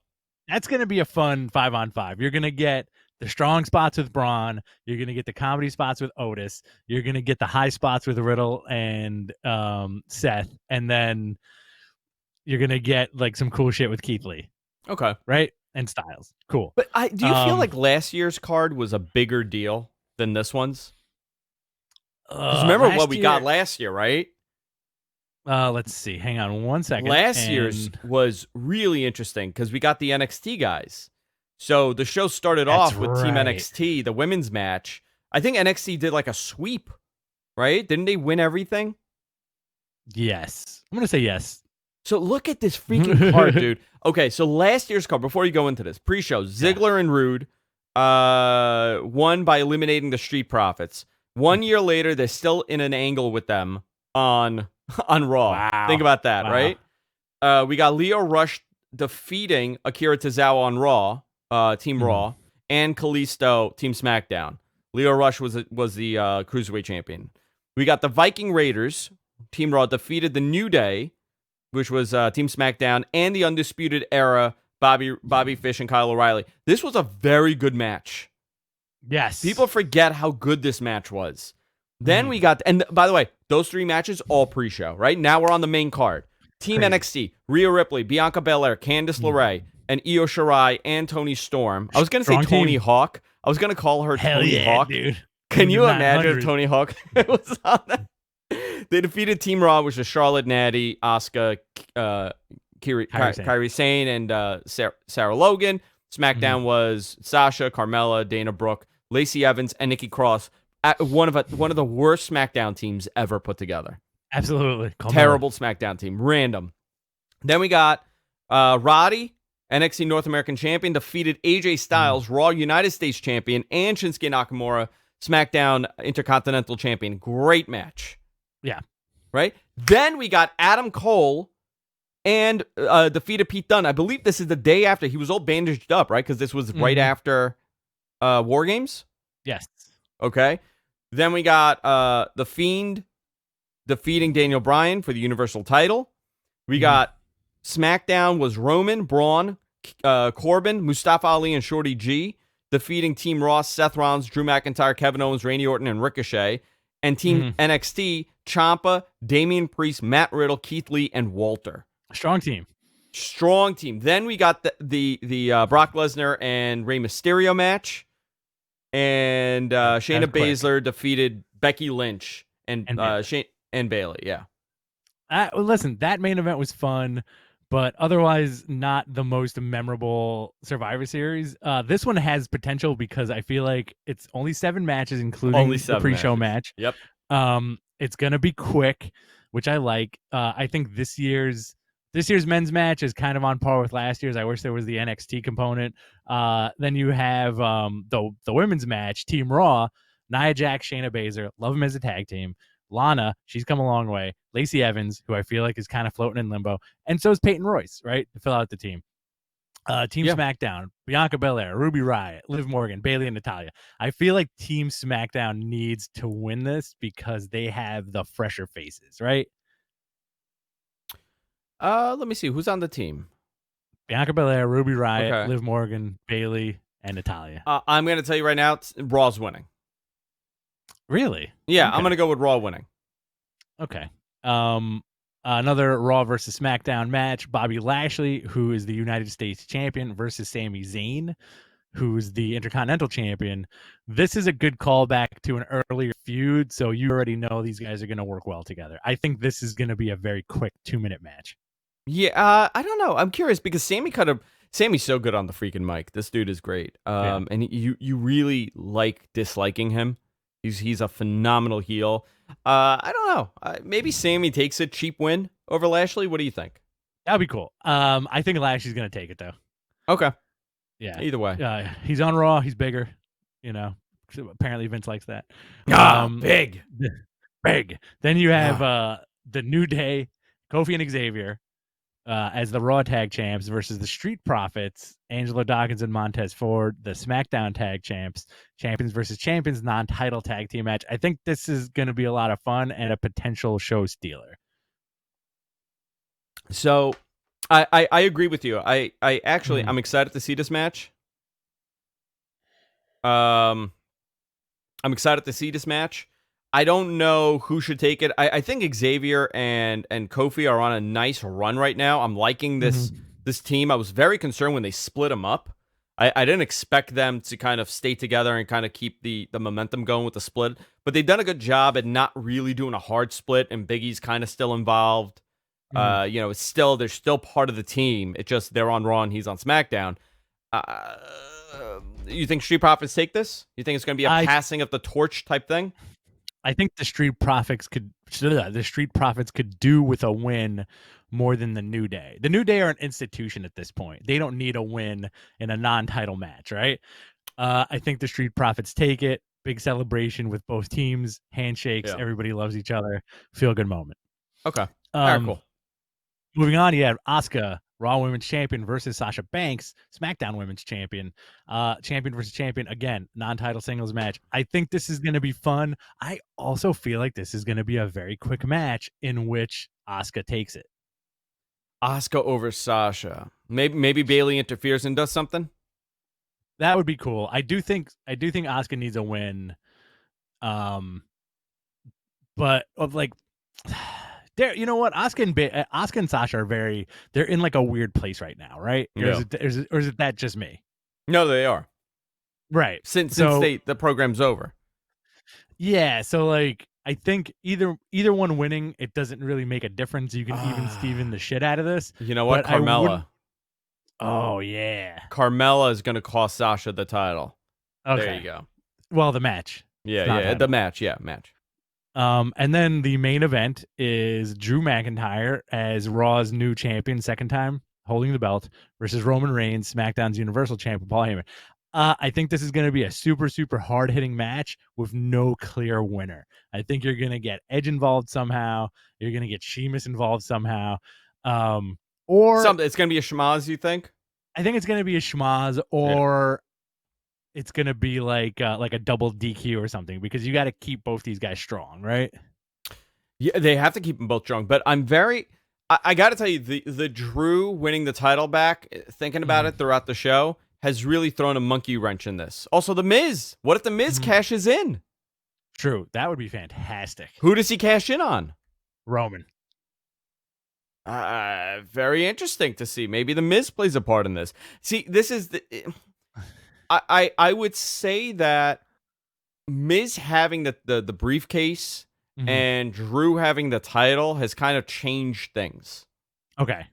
That's going to be a fun 5-on-5. You're going to get the strong spots with Braun. You're going to get the comedy spots with Otis. You're going to get the high spots with Riddle and Seth. And then you're going to get like some cool shit with Keith Lee. Okay. Right? And Styles. Cool. But do you feel like last year's card was a bigger deal than this one's? Because remember what we got last year, right? Let's see. Hang on one second. Last year's was really interesting because we got the NXT guys. So the show started off with Team NXT, the women's match. I think NXT did like a sweep, right? Didn't they win everything? Yes. I'm going to say yes. So look at this freaking card, dude. Okay, so last year's card, before you go into this, pre-show, Ziggler and Rude won by eliminating the Street Profits. 1 year later, they're still in an angle with them on Raw. Wow. Think about that, right? We got Lio Rush defeating Akira Tozawa on Raw, Team Raw, and Kalisto, Team SmackDown. Lio Rush was the Cruiserweight champion. We got the Viking Raiders, Team Raw, defeated the New Day, which was Team SmackDown, and the Undisputed Era, Bobby Fish and Kyle O'Reilly. This was a very good match. Yes. People forget how good this match was. Then we got, and by the way, those 3 matches, all pre-show, right? Now we're on the main card. Team NXT, Rhea Ripley, Bianca Belair, Candice LeRae, and Io Shirai, and Toni Storm. I was going to say Tony Hawk. I was going to call her Tony Hawk. Dude. Can you imagine if Tony Hawk was on that? They defeated Team Raw, which was Charlotte, Natty, Asuka, Kairi Sane, and Sarah Logan. SmackDown was Sasha, Carmella, Dana Brooke, Lacey Evans, and Nikki Cross. One of the worst SmackDown teams ever put together. Absolutely. Terrible SmackDown team. Random. Then we got Roddy, NXT North American Champion, defeated AJ Styles, Raw United States Champion, and Shinsuke Nakamura, SmackDown Intercontinental Champion. Great match. Yeah. Right? Then we got Adam Cole and defeated Pete Dunne. I believe this is the day after. He was all bandaged up, right? Because this was right after War Games? Yes. Okay. Then we got The Fiend defeating Daniel Bryan for the Universal title. We got SmackDown was Roman, Braun, Corbin, Mustafa Ali, and Shorty G defeating Team Ross, Seth Rollins, Drew McIntyre, Kevin Owens, Randy Orton, and Ricochet. And Team NXT, Ciampa, Damian Priest, Matt Riddle, Keith Lee, and Walter. Strong team. Then we got the Brock Lesnar and Rey Mysterio match. And Shayna Baszler defeated Becky Lynch and Bayley. Yeah. Listen, that main event was fun, but otherwise not the most memorable Survivor Series. This one has potential because I feel like it's only 7 matches, including the pre-show match. Yep. It's gonna be quick, which I like. I think this year's men's match is kind of on par with last year's. I wish there was the NXT component. Then you have the women's match, Team Raw, Nia Jax, Shayna Baszler. Love them as a tag team. Lana, she's come a long way. Lacey Evans, who I feel like is kind of floating in limbo, and so is Peyton Royce, right, to fill out the team. Team SmackDown, Bianca Belair, Ruby Riott, Liv Morgan, Bayley, and Natalya. I feel like Team SmackDown needs to win this because they have the fresher faces, right? Let me see. Who's on the team? Bianca Belair, Ruby Riott, Liv Morgan, Bayley, and Natalya. I'm going to tell you right now, Raw's winning. Really? Yeah, okay. I'm going to go with Raw winning. Okay. Another Raw versus SmackDown match. Bobby Lashley, who is the United States champion, versus Sami Zayn, who's the Intercontinental champion. This is a good callback to an earlier feud, so you already know these guys are going to work well together. I think this is going to be a very quick 2-minute match. Yeah, I don't know. I'm curious because Sammy's so good on the freaking mic. This dude is great. And you really like disliking him. He's a phenomenal heel. I don't know. Maybe Sammy takes a cheap win over Lashley. What do you think? That'd be cool. I think Lashley's gonna take it though. Okay. Yeah. Either way. He's on Raw. He's bigger. You know. Apparently Vince likes that. Big. Big. Then you have the New Day, Kofi and Xavier, as the Raw Tag Champs versus the Street Profits, Angelo Dawkins and Montez Ford, the SmackDown Tag Champs, Champions versus Champions non-title tag team match. I think this is going to be a lot of fun and a potential show stealer. So, I agree with you. I actually I'm excited to see this match. I'm excited to see this match. I don't know who should take it. I think Xavier and Kofi are on a nice run right now. I'm liking this team. I was very concerned when they split them up. I didn't expect them to kind of stay together and kind of keep the momentum going with the split. But they've done a good job at not really doing a hard split, and Big E's kind of still involved. They're still part of the team. It's just they're on Raw and he's on SmackDown. You think Street Profits take this? You think it's going to be a passing of the torch type thing? I think the Street Profits could do with a win more than the New Day. The New Day are an institution at this point. They don't need a win in a non-title match, right? I think the Street Profits take it. Big celebration with both teams, handshakes, everybody loves each other. Feel good moment. Okay. Very cool. Moving on, you have Asuka, Raw Women's Champion versus Sasha Banks, SmackDown Women's Champion. Champion versus champion, again, non-title singles match. I think this is going to be fun. I also feel like this is going to be a very quick match in which Asuka takes it. Asuka over Sasha. Maybe Bayley interferes and does something? That would be cool. I do think Asuka needs a win. But like... You know what? Asuka and Sasha are they're in like a weird place right now, right? Or is it that just me? No, they are. Right. Since the program's over. Yeah, so like I think either one winning, it doesn't really make a difference. You can even Steven the shit out of this. You know what? Carmella. Oh yeah. Carmella is gonna cost Sasha the title. Okay. There you go. Well, the match. The match. Yeah, match. And then the main event is Drew McIntyre as Raw's new champion, second time holding the belt, versus Roman Reigns, SmackDown's Universal Champion, Paul Heyman. I think this is going to be a super, super hard-hitting match with no clear winner. I think you're going to get Edge involved somehow. You're going to get Sheamus involved somehow. It's going to be a schmaz, you think? I think it's going to be a schmaz, or... it's going to be like a double DQ or something, because you got to keep both these guys strong, right? Yeah, they have to keep them both strong. But I got to tell you, the Drew winning the title back, thinking about it throughout the show, has really thrown a monkey wrench in this. Also, The Miz. What if The Miz cashes in? True. That would be fantastic. Who does he cash in on? Roman. Very interesting to see. Maybe The Miz plays a part in this. See, this is I would say that Miz having the briefcase and Drew having the title has kind of changed things. Okay.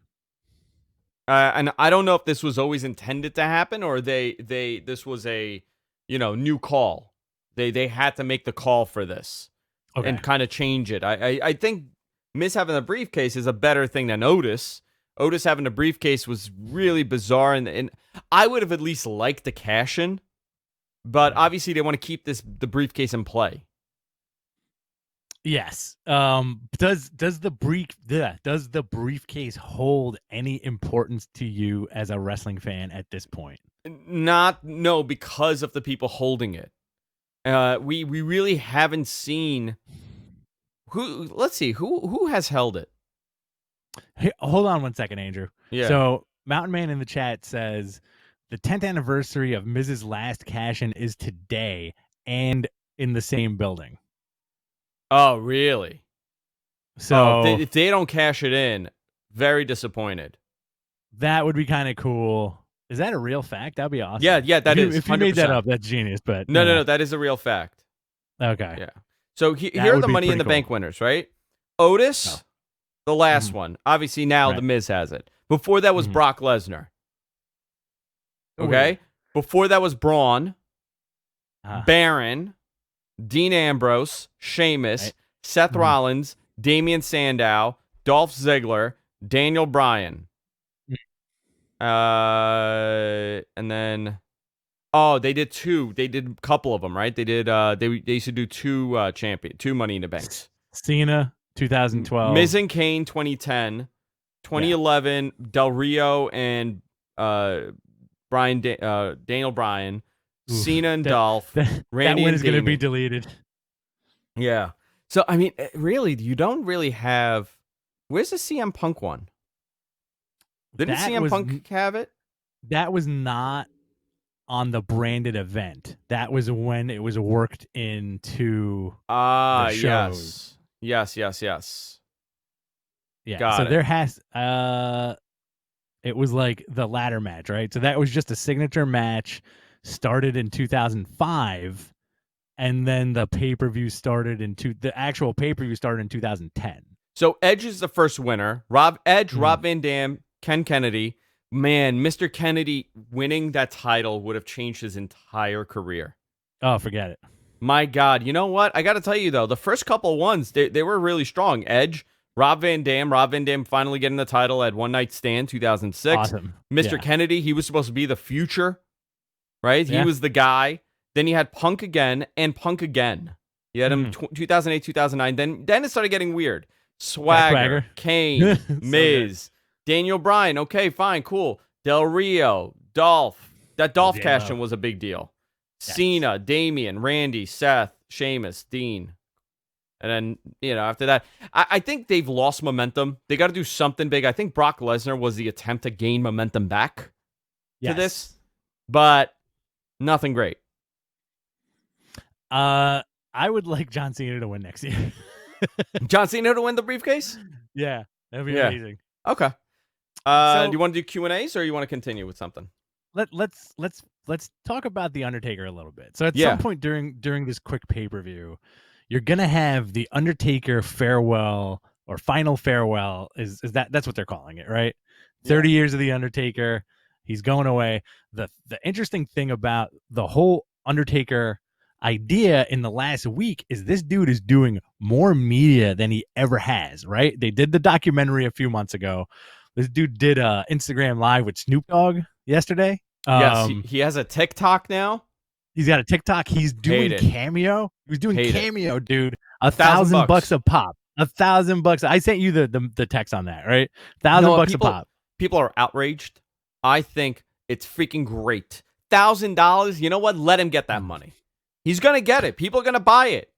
And I don't know if this was always intended to happen, or this was a new call. They had to make the call for this and kind of change it. I think Miz having the briefcase is a better thing than Otis. Otis having a briefcase was really bizarre, and I would have at least liked the cash-in, but obviously they want to keep the briefcase in play. Yes. Does the briefcase hold any importance to you as a wrestling fan at this point? No, because of the people holding it. We really haven't seen who. Let's see who has held it. Hey, hold on one second, Andrew. Yeah. So Mountain Man in the chat says the 10th anniversary of Miz's last cash-in is today and in the same building. Oh, really? So if they don't cash it in, very disappointed. That would be kind of cool. Is that a real fact? That'd be awesome. Yeah, that is. If you made that up, that's genius. But no, that is a real fact. Okay. Yeah. So here are the Money in the Bank winners, right? Otis, the last one. Obviously now The Miz has it. Before that was Brock Lesnar. Okay. Before that was Braun, Baron, Dean Ambrose, Sheamus, Seth Rollins, Damian Sandow, Dolph Ziggler, Daniel Bryan. And then, they did two. They did a couple of them, right? They did. They used to do two Money in the Banks. Cena, 2012. Miz and Kane, 2010. 2011, Del Rio and Daniel Bryan. Cena and Dolph. that Randy one and is going to be deleted. Yeah. So I mean, really, you don't really have. Where's the CM Punk one? Didn't CM Punk have it? That was not on the branded event. That was when it was worked into the shows. Yes. Yeah. Got it. There has it was like the ladder match, right? So that was just a signature match, started in 2005, and then the pay-per-view started the actual pay-per-view started in 2010. So Edge is the first winner. Rob Van Dam, Ken Kennedy. Man, Mr. Kennedy winning that title would have changed his entire career. Oh, forget it. My God. You know what? I got to tell you, though, the first couple ones, they were really strong. Edge, Rob Van Dam finally getting the title at One Night Stand, 2006. Awesome. Mr. Kennedy, he was supposed to be the future, right? He was the guy. Then you had Punk again and Punk again. You had him 2008, 2009. Then it started getting weird. Swagger. Kane, Miz, Daniel Bryan. Okay, fine, cool. Del Rio, Dolph. That Dolph cash-in was a big deal. Yes. Cena, Damian, Randy, Seth, Sheamus, Dean. And then, after that, I think they've lost momentum. They got to do something big. I think Brock Lesnar was the attempt to gain momentum back to this, but nothing great. I would like John Cena to win next year. John Cena to win the briefcase? Yeah, that'd be amazing. Okay. Do you want to do Q&As or you want to continue with something? Let's talk about the Undertaker a little bit. So at some point during this quick pay-per-view, you're gonna have the Undertaker Farewell or Final Farewell. That's what they're calling it, right? 30 years of the Undertaker. He's going away. The interesting thing about the whole Undertaker idea in the last week is this dude is doing more media than he ever has, right? They did the documentary a few months ago. This dude did Instagram Live with Snoop Dogg yesterday. Yes, he has a TikTok now. He's got a TikTok. He's doing Cameo. He was doing Cameo, dude. $1,000 a pop. $1,000. I sent you the text on that, right? $1,000 a pop. People are outraged. I think it's freaking great. $1,000. You know what? Let him get that money. He's gonna get it. People are gonna buy it.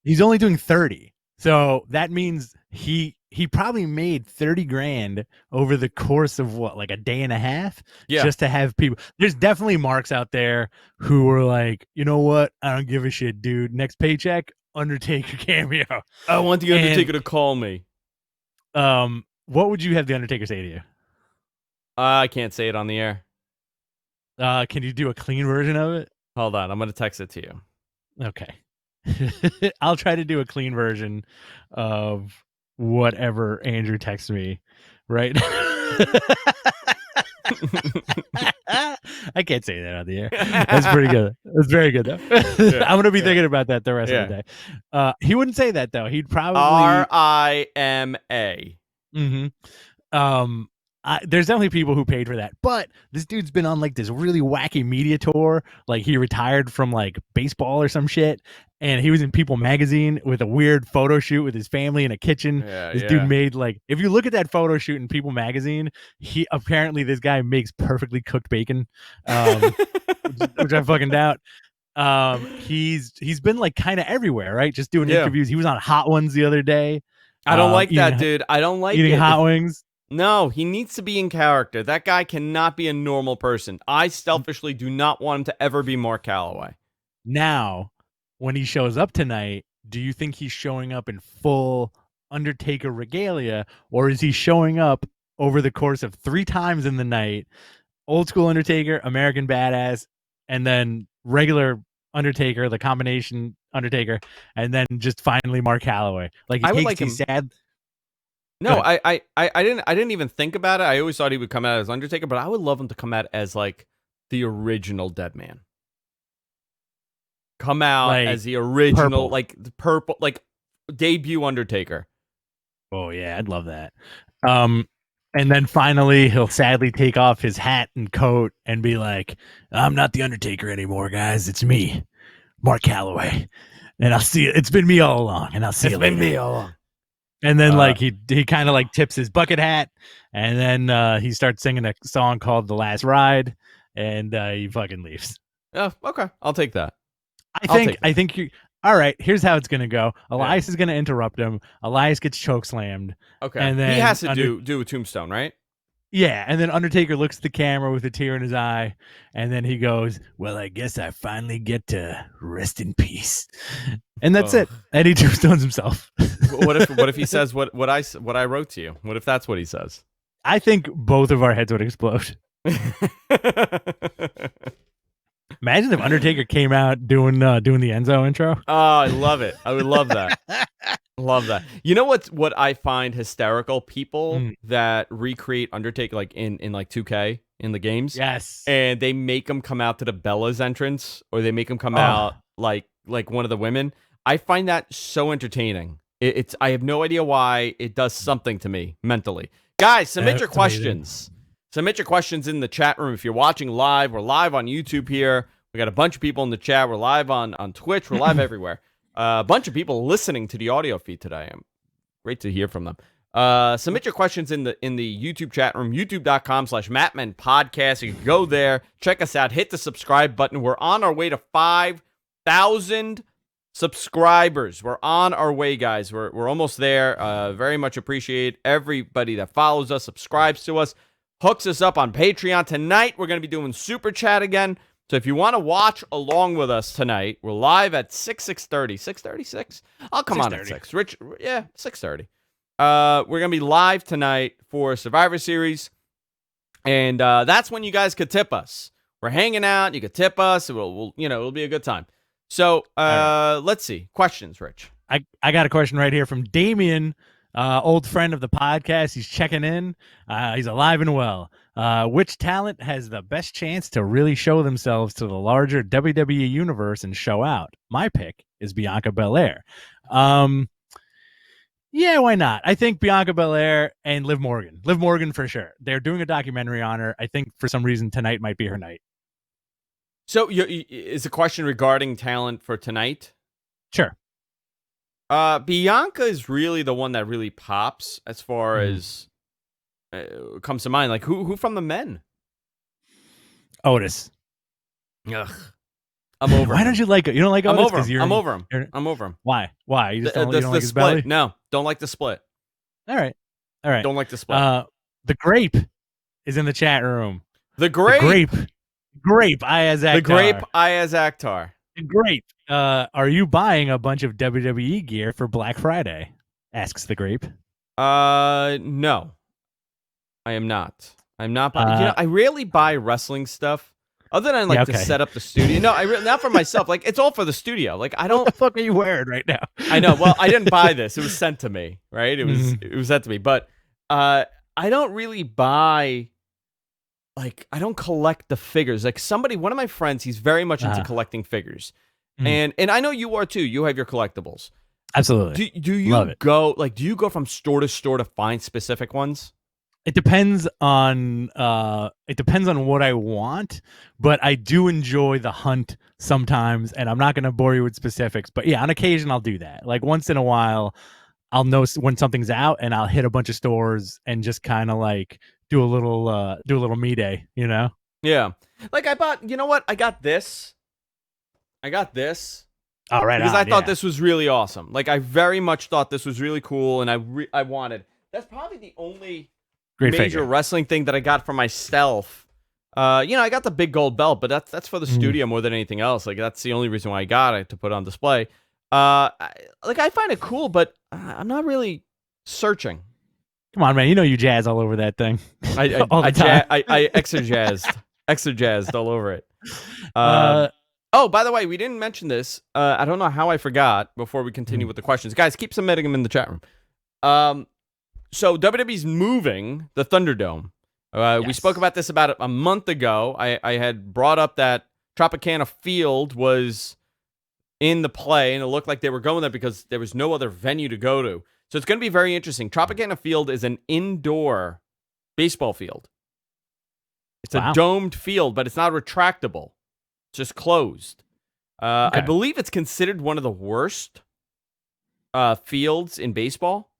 He's only doing 30, so that means he probably made 30 grand over the course of like a day and a half, just to have people. There's definitely marks out there who are like, you know what? I don't give a shit, dude. Next paycheck, Undertaker Cameo. I want the Undertaker to call me. What would you have the Undertaker say to you? I can't say it on the air. Can you do a clean version of it? Hold on, I'm gonna text it to you. Okay. I'll try to do a clean version of whatever Andrew texts me, right? I can't say that on the air. That's pretty good. That's very good, though. I'm going to be thinking about that the rest of the day. He wouldn't say that, though. He'd probably... RIMA. Mm-hmm. There's definitely people who paid for that, but this dude's been on like this really wacky media tour. Like he retired from like baseball or some shit, and he was in People magazine with a weird photo shoot with his family in a kitchen. This dude made like, if you look at that photo shoot in People magazine, this guy makes perfectly cooked bacon, which I fucking doubt. He's been like kind of everywhere, right? Just doing interviews. He was on Hot Ones the other day. I don't like that, dude. I don't like eating hot wings. No, he needs to be in character. That guy cannot be a normal person. I selfishly do not want him to ever be Mark Calloway. Now, when he shows up tonight, do you think he's showing up in full Undertaker regalia, or is he showing up over the course of 3 times in the night? Old school Undertaker, American Badass, and then regular Undertaker, the combination Undertaker, and then just finally Mark Calloway. Like, I would like him sad. No, I didn't even think about it. I always thought he would come out as Undertaker, but I would love him to come out as like the original Dead Man. Come out like, as the original, purple. Like the purple, like debut Undertaker. Oh yeah, I'd love that. And then finally, he'll sadly take off his hat and coat and be like, "I'm not the Undertaker anymore, guys. It's me, Mark Calloway, and I'll see you. It's been me all along, and I'll see you later." It's been me all along. And then like he kind of like tips his bucket hat, and then he starts singing a song called "The Last Ride," and he fucking leaves. Oh, okay, I'll take that. I think you. All right, here's how it's gonna go. Elias is gonna interrupt him. Elias gets choke slammed. Okay, and then he has to do a tombstone, right? Yeah, and then Undertaker looks at the camera with a tear in his eye, and then he goes, "Well, I guess I finally get to rest in peace," and that's it. And he tombstones himself. What if he says what I wrote to you? What if that's what he says? I think both of our heads would explode. Imagine if Undertaker came out doing the Enzo intro. Oh, I love it. I would love that. Love that. You know what I find hysterical? People that recreate Undertaker like in like 2K in the games. Yes. And they make him come out to the Bella's entrance, or they make him come out like one of the women. I find that so entertaining. I have no idea why. It does something to me mentally. Guys, submit your questions. Submit your questions in the chat room. If you're watching live, we're live on YouTube here. We got a bunch of people in the chat. We're live on Twitch. We're live everywhere. A bunch of people listening to the audio feed today. Great to hear from them. Submit your questions in the YouTube chat room, youtube.com/MattmenPodcast. You can go there, check us out, hit the subscribe button. We're on our way to 5,000 subscribers. We're on our way, guys. We're almost there. Very much appreciate everybody that follows us, subscribes to us, hooks us up on Patreon. Tonight, we're going to be doing Super Chat again. So if you want to watch along with us tonight, we're live at 6:30. 6:36? I'll come on at 6. Rich, yeah, 6:30. We're going to be live tonight for Survivor Series. And that's when you guys could tip us. We're hanging out. You could tip us. It'll be a good time. So let's see. Questions, Rich. I got a question right here from Damien. Old friend of the podcast. He's checking in. He's alive and well. Which talent has the best chance to really show themselves to the larger WWE universe and show out? My pick is Bianca Belair. Yeah, why not? I think Bianca Belair and Liv Morgan. Liv Morgan for sure. They're doing a documentary on her. I think for some reason tonight might be her night. So is the question regarding talent for tonight? Sure. Bianca is really the one that really pops as far as comes to mind. Like who from the men? Otis. Ugh. I'm over him. Why don't you like it? You don't like Otis? I'm over him. I'm over him. Why? You just don't, you don't like his split. belly? No, don't like the split. All right. Don't like the split. The Grape is in the chat room. The Grape. Grape. Ayaz Akhtar. The Grape. Ayaz Akhtar. Grape. Are you buying a bunch of WWE gear for Black Friday? Asks the Grape. No, I am not. I'm not buying. I rarely buy wrestling stuff. Other than to set up the studio. No, not for myself. Like it's all for the studio. Like I don't. What the fuck are you wearing right now? I know. Well, I didn't buy this. It was sent to me. Right. It was sent to me. But I don't really buy. Like I don't collect the figures. Like one of my friends, he's very much into collecting figures, and I know you are too. You have your collectibles. Absolutely. Do you go from store to store to find specific ones? It depends on what I want, but I do enjoy the hunt sometimes, and I'm not going to bore you with specifics, but yeah, on occasion I'll do that. Like once in a while, I'll know when something's out, and I'll hit a bunch of stores and just kind of like do a little me day, you know? Yeah. Like I bought, you know what? I got this. Oh, right. Because I thought this was really awesome. Like I very much thought this was really cool, and I wanted. That's probably the only major wrestling thing that I got for myself. I got the big gold belt, but that's for the studio more than anything else. Like that's the only reason why I got it, to put on display. I find it cool, but I'm not really searching. Come on, man! You know you jazz all over that thing. I extra-jazzed all over it. Oh, by the way, we didn't mention this. I don't know how I forgot before we continue with the questions. Guys, keep submitting them in the chat room. So WWE's moving the Thunderdome. Yes. We spoke about this about a month ago. I had brought up that Tropicana Field was in the play, and it looked like they were going there because there was no other venue to go to. So it's going to be very interesting. Tropicana Field is an indoor baseball field. It's a domed field, but it's not retractable. It's just closed. Okay. I believe it's considered one of the worst fields in baseball.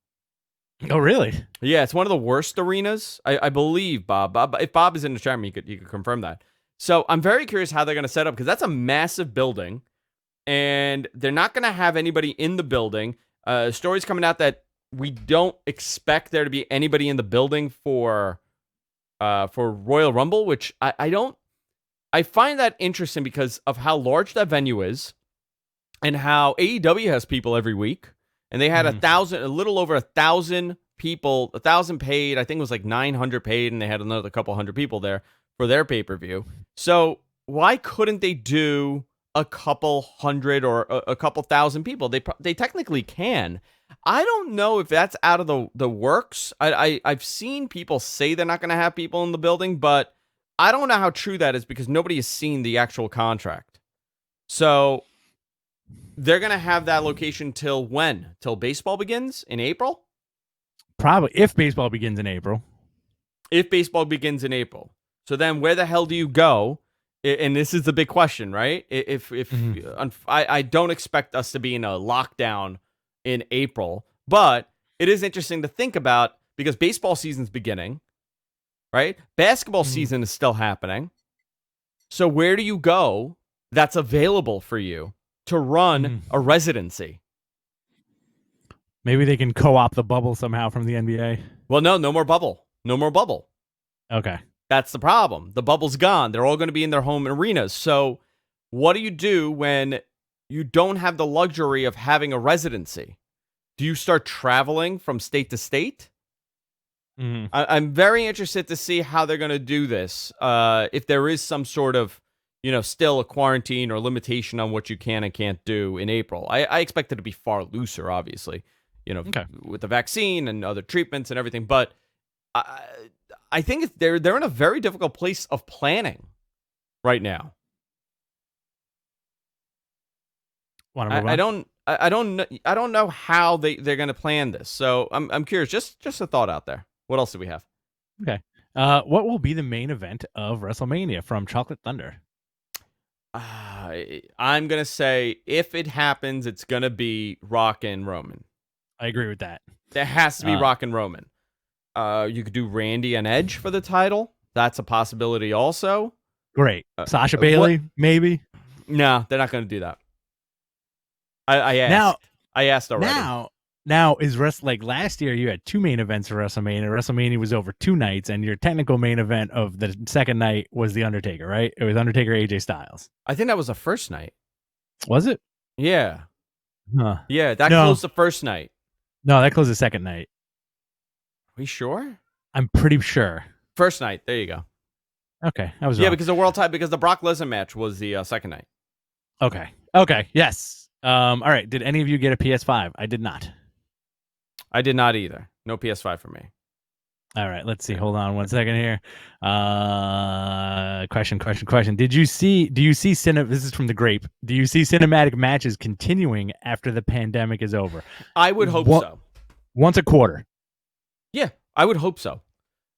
Oh, really? Yeah, it's one of the worst arenas. I believe, Bob. If Bob is in the chat room, you could confirm that. So I'm very curious how they're going to set up, because that's a massive building, and they're not going to have anybody in the building. Stories coming out that we don't expect there to be anybody in the building for Royal Rumble, which I don't. I find that interesting because of how large that venue is, and how AEW has people every week. And they had a little over 1,000 people, 1,000 paid. I think it was like 900 paid, and they had another couple hundred people there for their pay-per-view. So why couldn't they do a couple hundred or a couple thousand people? They technically can. I don't know if that's out of the works. I've seen people say they're not going to have people in the building, but I don't know how true that is because nobody has seen the actual contract. So they're going to have that location till when? Till baseball begins in April? Probably, if baseball begins in April. If baseball begins in April. So then where the hell do you go? And this is the big question, right? I don't expect us to be in a lockdown in April, but it is interesting to think about because baseball season's beginning, right? Basketball season is still happening. So where do you go that's available for you to run a residency? Maybe they can co-opt the bubble somehow from the NBA. Well, no more bubble. No more bubble. Okay. That's the problem. The bubble's gone. They're all going to be in their home arenas. So what do you do when you don't have the luxury of having a residency? Do you start traveling from state to state? I'm very interested to see how they're going to do this. If there is some sort of, still a quarantine or limitation on what you can and can't do in April. I expect it to be far looser, obviously, with the vaccine and other treatments and everything. But I think they're in a very difficult place of planning right now. I don't know how they're going to plan this. So I'm curious. Just a thought out there. What else do we have? Okay. What will be the main event of WrestleMania from Chocolate Thunder? I'm going to say if it happens, it's going to be Rock and Roman. I agree with that. There has to be Rock and Roman. You could do Randy and Edge for the title. That's a possibility also. Great. Sasha Bailey, maybe? No, they're not going to do that. I asked. I asked already. Now is like last year you had two main events for WrestleMania. WrestleMania was over 2 nights, and your technical main event of the second night was The Undertaker, right? It was Undertaker AJ Styles. I think that was the first night. Was it? Yeah. Huh. Yeah, that closed the first night. No, that closed the second night. Are we sure? I'm pretty sure. First night. There you go. Okay, I was wrong. Yeah, because the Brock Lesnar match was the second night. Okay. Yes. All right. Did any of you get a PS5? I did not. I did not either. No PS5 for me. All right. Let's see. Hold on 1 second here. Question. Do you see this is from the Grape. Do you see cinematic matches continuing after the pandemic is over? I would hope so. Once a quarter. Yeah, I would hope so.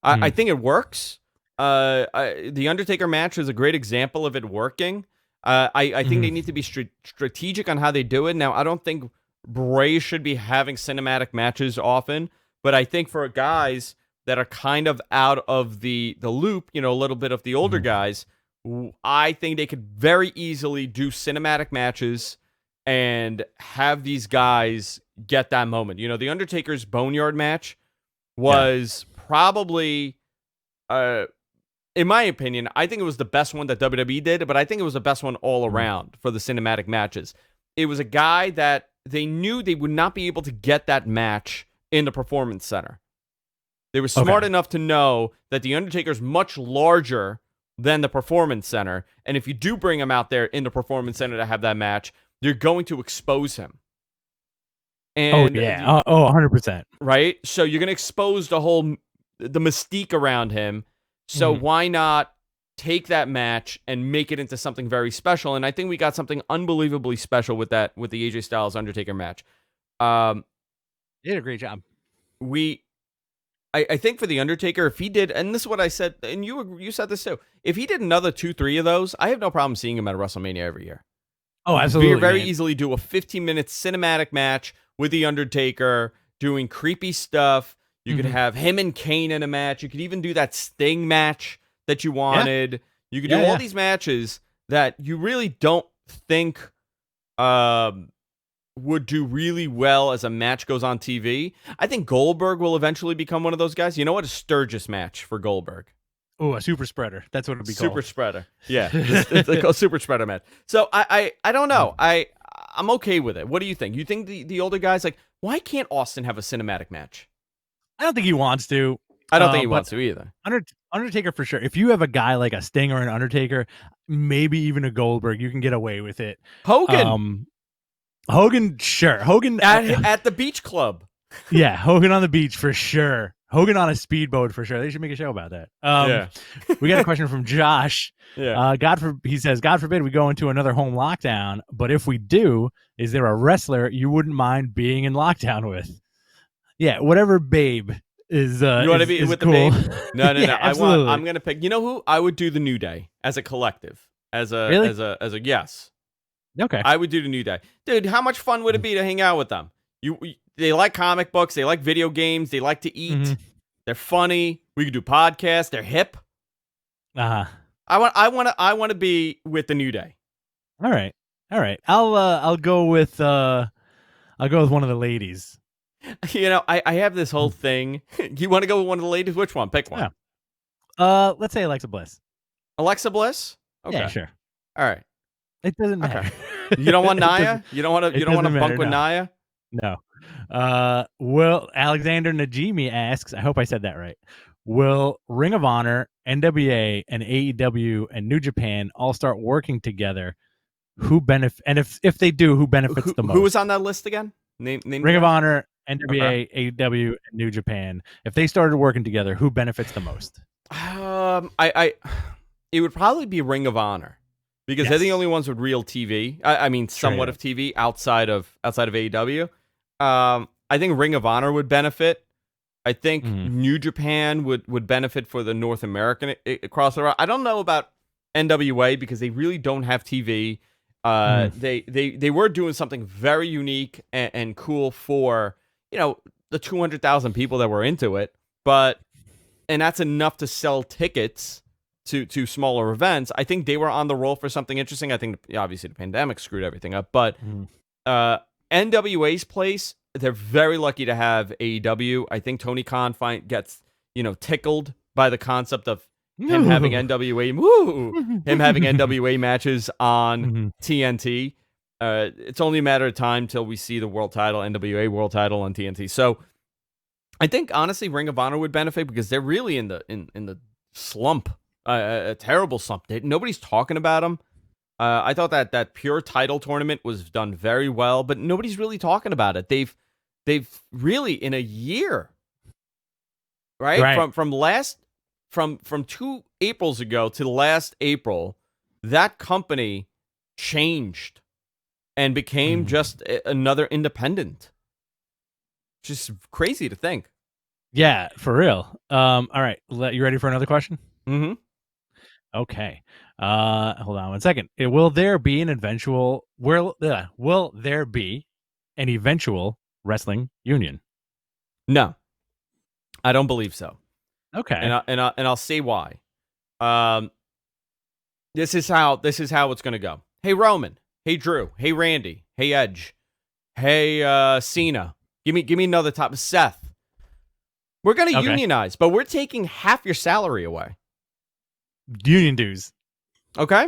I think it works. The Undertaker match is a great example of it working. I think they need to be strategic on how they do it. Now, I don't think Bray should be having cinematic matches often, but I think for guys that are kind of out of the loop, a little bit of the older guys, I think they could very easily do cinematic matches and have these guys get that moment. The Undertaker's Boneyard match was probably, in my opinion, I think it was the best one that WWE did, but I think it was the best one all around for the cinematic matches. It was a guy that they knew they would not be able to get that match in the Performance Center. They were smart enough to know that the Undertaker's much larger than the Performance Center, and if you do bring him out there in the Performance Center to have that match, you're going to expose him. And 100%. Right? So you're going to expose the mystique around him. So why not take that match and make it into something very special? And I think we got something unbelievably special with the AJ Styles Undertaker match. They did a great job. I think for the Undertaker, if he did, and this is what I said, and you said this too, if he did another 2-3 of those, I have no problem seeing him at WrestleMania every year. Oh, absolutely. You very easily do a 15-minute cinematic match with the Undertaker doing creepy stuff. You could have him and Kane in a match. You could even do that Sting match that you wanted. Yeah. You could do all these matches that you really don't think would do really well as a match goes on TV. I think Goldberg will eventually become one of those guys. You know what? A Sturgis match for Goldberg. Oh, a super spreader. That's what it'd be called. Super spreader. Yeah. It's a super spreader match. So I don't know. I'm okay with it. What do you think? You think the older guys, why can't Austin have a cinematic match? I don't think he wants to. I don't think he wants to either. Undertaker for sure. If you have a guy like a Sting or an Undertaker, maybe even a Goldberg, you can get away with it. Hogan, sure. Hogan at the beach club. Yeah, Hogan on the beach for sure. Hogan on a speedboat for sure. They should make a show about that. We got a question from Josh. Yeah. He says, God forbid we go into another home lockdown, but if we do, is there a wrestler you wouldn't mind being in lockdown with? Yeah, whatever babe is you want to be with cool. the babe? No. Absolutely. I'm gonna pick. You know who? I would do the New Day as a collective. As a yes. Okay. I would do the New Day. Dude, how much fun would it be to hang out with them? They like comic books, they like video games, they like to eat. They're funny. We could do podcasts, they're hip. I want to be with the New Day. All right. I'll go with one of the ladies. I have this whole thing. You want to go with one of the ladies? Which one? Pick one. Yeah. Let's say Alexa Bliss. Alexa Bliss? Okay. Yeah, sure. All right. It doesn't matter. Okay. You don't want Nia? You don't want to bunk with Nia? No. Will Alexander Najimi asks, I hope I said that right. Will Ring of Honor, NWA, and AEW and New Japan all start working together? And if they do, who benefits the most? Who was on that list again? Name Ring of Honor, NWA, AEW, and New Japan. If they started working together, who benefits the most? It would probably be Ring of Honor because they're the only ones with real TV. I mean, somewhat of TV outside of AEW. I think Ring of Honor would benefit. I think New Japan would benefit for the North American crossover. I don't know about NWA because they really don't have TV. They were doing something very unique and cool for the 200,000 people that were into it, and that's enough to sell tickets to smaller events. I think they were on the roll for something interesting. I think obviously the pandemic screwed everything up, but NWA's place, they're very lucky to have AEW. I think Tony Khan gets tickled by the concept of him having NWA matches on TNT. It's only a matter of time till we see the NWA world title on TNT. So I think honestly, Ring of Honor would benefit because they're really in the slump, a terrible slump. Nobody's talking about them. I thought that pure title tournament was done very well, but nobody's really talking about it. They've really in a year, right? From 2 Aprils ago to last April, that company changed and became just another independent. Just crazy to think. Yeah, for real. All right, you ready for another question? Mm-hmm. Okay. Hold on one second. Will there be an eventual wrestling union? No, I don't believe so. Okay. And I'll say why. Um, this is how it's gonna go. Hey Roman. Hey Drew. Hey Randy. Hey Edge. Hey Cena. Give me another top. Seth. We're gonna unionize, but we're taking half your salary away. Union dues. Okay.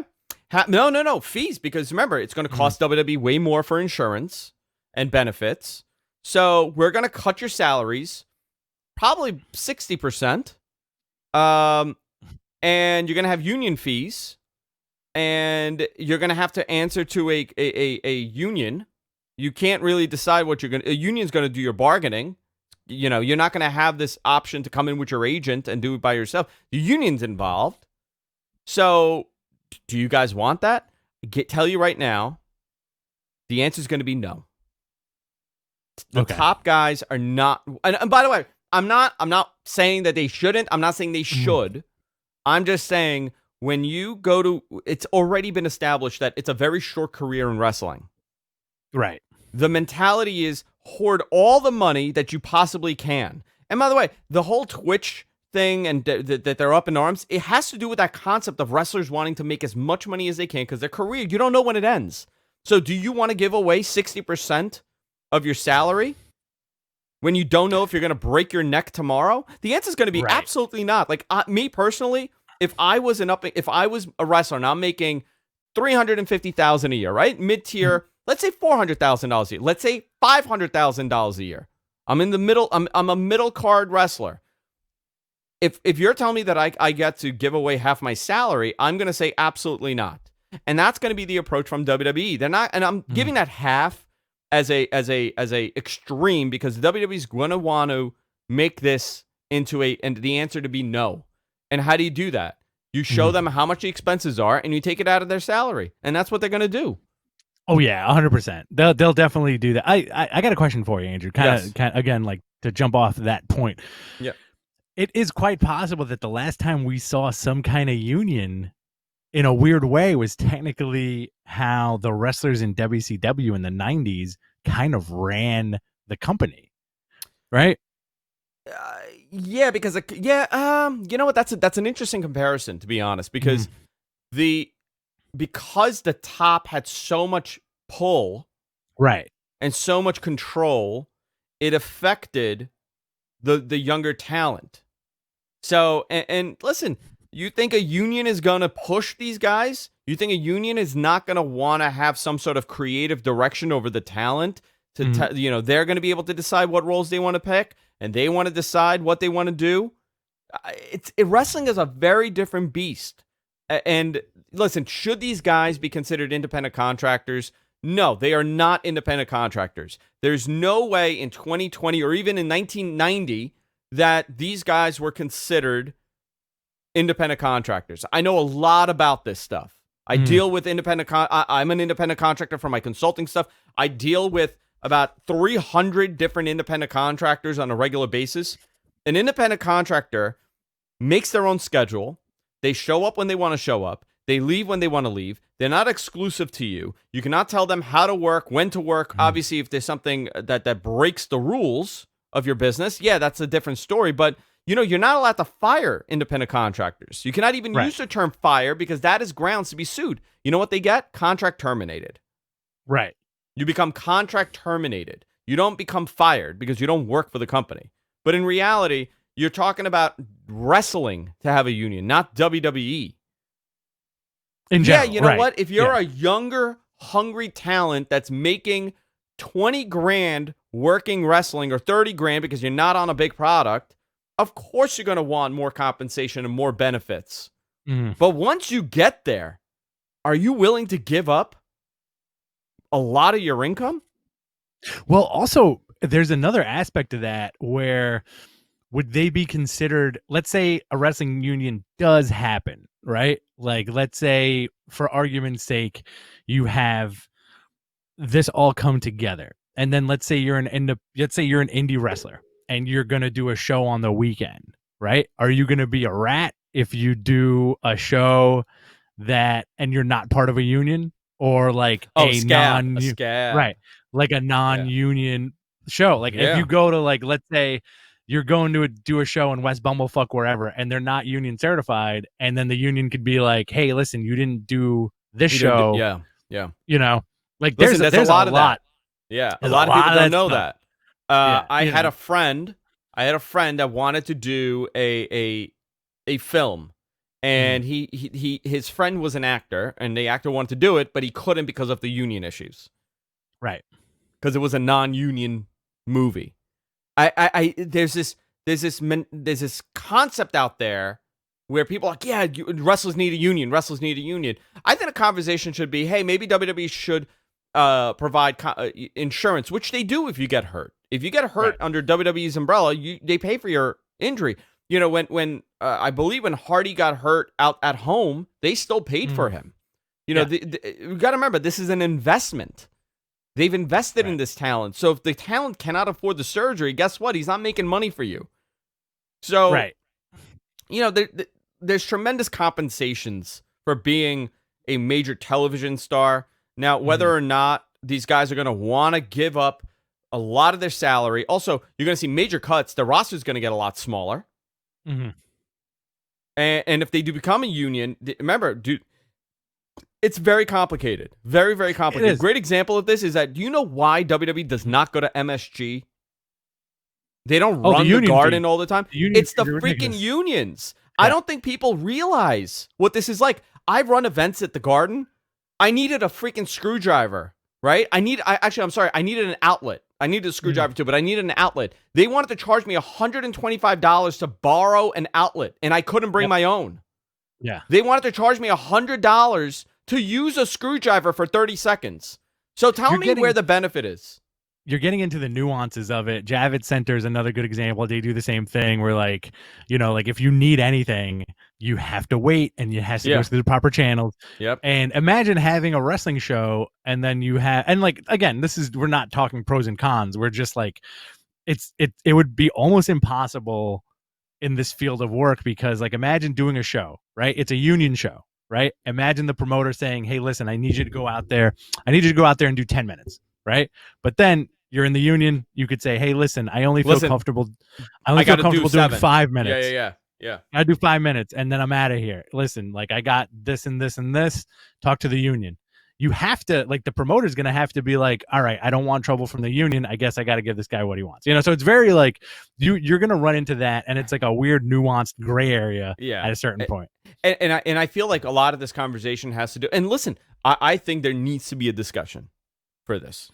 No fees, because remember, it's going to cost WWE way more for insurance and benefits. So we're going to cut your salaries, probably 60%. And you're going to have union fees, and you're going to have to answer to a union. You can't really decide what you're going to. A union's going to do your bargaining. You know, you're not going to have this option to come in with your agent and do it by yourself. The union's involved. So, do you guys want that? Tell you right now, the answer is going to be no. The top guys are not. And by the way, I'm not saying that they shouldn't. I'm not saying they should. I'm just saying, when you go to, it's already been established that it's a very short career in wrestling. Right. The mentality is hoard all the money that you possibly can. And by the way, the whole Twitch thing and that they're up in arms, it has to do with that concept of wrestlers wanting to make as much money as they can, because their career, you don't know when it ends. So do you want to give away 60% of your salary when you don't know if you're going to break your neck tomorrow? The answer is going to be absolutely not. Like, me personally, if I was a wrestler and I'm making $350,000 a year, right? Mid-tier, let's say $400,000 a year. Let's say $500,000 a year. I'm in the middle. I'm a middle card wrestler. If you're telling me that I get to give away half my salary, I'm going to say absolutely not. And that's going to be the approach from WWE. They're not, and I'm giving that half as a extreme, because WWE is going to want to make this into and the answer to be no. And how do you do that? You show them how much the expenses are, and you take it out of their salary, and that's what they're going to do. Oh yeah, 100%. They'll definitely do that. I got a question for you, Andrew. Kind of again, like, to jump off that point. Yeah. It is quite possible that the last time we saw some kind of union, in a weird way, was technically how the wrestlers in WCW in the 90s kind of ran the company, right? Yeah, because you know what? That's an interesting comparison, to be honest, because because the top had so much pull, right, and so much control, it affected the younger talent. So, and listen, you think a union is going to push these guys? You think a union is not going to want to have some sort of creative direction over the talent? They're going to be able to decide what roles they want to pick, and they want to decide what they want to do. Wrestling is a very different beast. And listen, should these guys be considered independent contractors? No, they are not independent contractors. There's no way in 2020 or even in 1990 that these guys were considered independent contractors. I know a lot about this stuff. I deal with I'm an independent contractor for my consulting stuff. I deal with about 300 different independent contractors on a regular basis. An independent contractor makes their own schedule. They show up when they want to show up. They leave when they want to leave. They're not exclusive to you. You cannot tell them how to work, when to work. Obviously, if there's something that breaks the rules of your business, yeah, that's a different story. But, you're not allowed to fire independent contractors. You cannot even use the term fire, because that is grounds to be sued. You know what they get? Contract terminated. Right. You become contract terminated. You don't become fired because you don't work for the company. But in reality, you're talking about wrestling to have a union, not WWE. In general, yeah, you know what? If you're a younger, hungry talent that's making 20 grand working wrestling, or 30 grand because you're not on a big product, of course you're going to want more compensation and more benefits. But once you get there, are you willing to give up a lot of your income? Well, also, there's another aspect of that where, would they be considered, let's say a wrestling union does happen, right? Like, let's say, for argument's sake, you have this all come together. And then let's say you're an indie wrestler, and you're going to do a show on the weekend, right? Are you going to be a rat if you do a show and you're not part of a union, or like a non-union show? Like if you go to, like, let's say you're going to do a show in West Bumblefuck, wherever, and they're not union certified, and then the union could be like, hey, listen, you didn't do this show. Like there's a lot of that. Yeah, a lot of people don't know that. I had a friend that wanted to do a film, and his friend was an actor, and the actor wanted to do it, but he couldn't because of the union issues. Right. Because it was a non-union movie. There's this concept out there where people are like, yeah, wrestlers need a union. Wrestlers need a union. I think the conversation should be, hey, maybe WWE should provide insurance, which they do if you get hurt. If you get hurt under WWE's umbrella, they pay for your injury. When I believe when Hardy got hurt out at home, they still paid for him. We got to remember, this is an investment. They've invested in this talent. So if the talent cannot afford the surgery, guess what? He's not making money for you. So, there's tremendous compensations for being a major television star. Now, whether or not these guys are going to want to give up a lot of their salary. Also, you're going to see major cuts. The roster is going to get a lot smaller. And if they do become a union, remember, dude, it's very complicated. Very, very complicated. A great example of this is that, do you know why WWE does not go to MSG? They don't run the Garden all the time. It's the freaking unions. Yeah. I don't think people realize what this is like. I've run events at the Garden. I needed a freaking screwdriver, right? I needed an outlet. I needed a screwdriver too, but I needed an outlet. They wanted to charge me $125 to borrow an outlet, and I couldn't bring my own. Yeah. They wanted to charge me $100 to use a screwdriver for 30 seconds. So tell me where the benefit is. You're getting into the nuances of it. Javits Center is another good example. They do the same thing where, like, like if you need anything, you have to wait, and you have to go through the proper channels. Yep. And imagine having a wrestling show, and then you have, and like, again, we're not talking pros and cons. We're just like, it would be almost impossible in this field of work, because, like, imagine doing a show, right? It's a union show, right? Imagine the promoter saying, hey, listen, I need you to go out there and do 10 minutes, right? But then you're in the union, you could say, hey, listen, I only feel comfortable doing 5 minutes. Yeah. I do 5 minutes, and then I'm out of here. Listen, like, I got this and this and this. Talk to the union. You have to, like, the promoter's going to have to be like, all right, I don't want trouble from the union. I guess I got to give this guy what he wants. So it's very, like, you're going to run into that, and it's like a weird, nuanced gray area at a certain point. And I feel like a lot of this conversation has to do, and listen, I think there needs to be a discussion for this.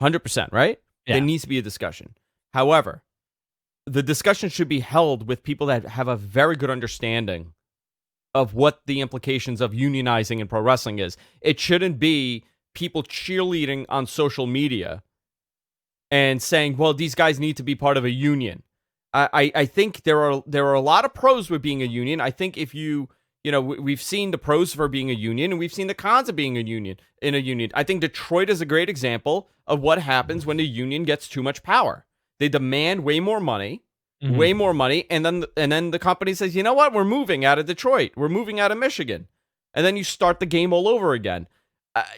100%, right? Yeah. There needs to be a discussion. However, the discussion should be held with people that have a very good understanding of what the implications of unionizing in pro wrestling is. It shouldn't be people cheerleading on social media and saying, well, these guys need to be part of a union. I think there are a lot of pros with being a union. I think if we've seen the pros for being a union, and we've seen the cons of being a union. I think Detroit is a great example of what happens when the union gets too much power. They demand way more money, and then the company says, you know what, we're moving out of Detroit, we're moving out of Michigan, and then you start the game all over again.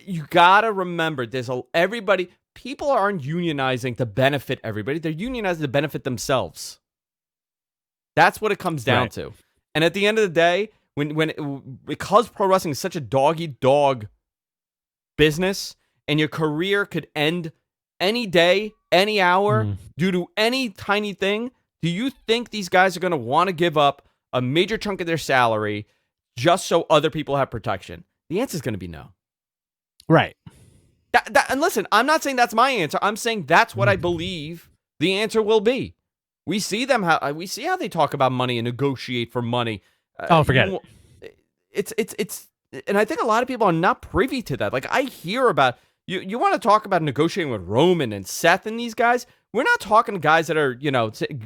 You gotta remember, people aren't unionizing to benefit everybody. They're unionizing to benefit themselves. That's what it comes down to. And at the end of the day, because pro wrestling is such a dog-eat-dog business, and your career could end any day, any hour, due to any tiny thing, do you think these guys are going to want to give up a major chunk of their salary just so other people have protection? The answer is going to be no. Right. And listen, I'm not saying that's my answer. I'm saying that's what I believe the answer will be. We see how they talk about money and negotiate for money. Forget it. It's and I think a lot of people are not privy to that. Like, I hear about you want to talk about negotiating with Roman and Seth and these guys. We're not talking to guys that are,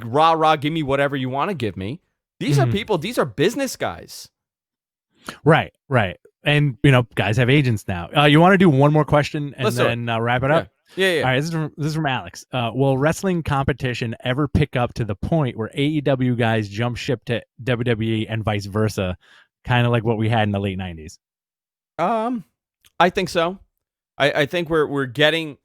rah, give me whatever you want to give me. These are people, these are business guys. Right. And, guys have agents now. You want to do one more question and then wrap it up? Yeah. All right, this is from Alex. Will wrestling competition ever pick up to the point where AEW guys jump ship to WWE and vice versa, kind of like what we had in the late 90s? I think so. I think we're getting.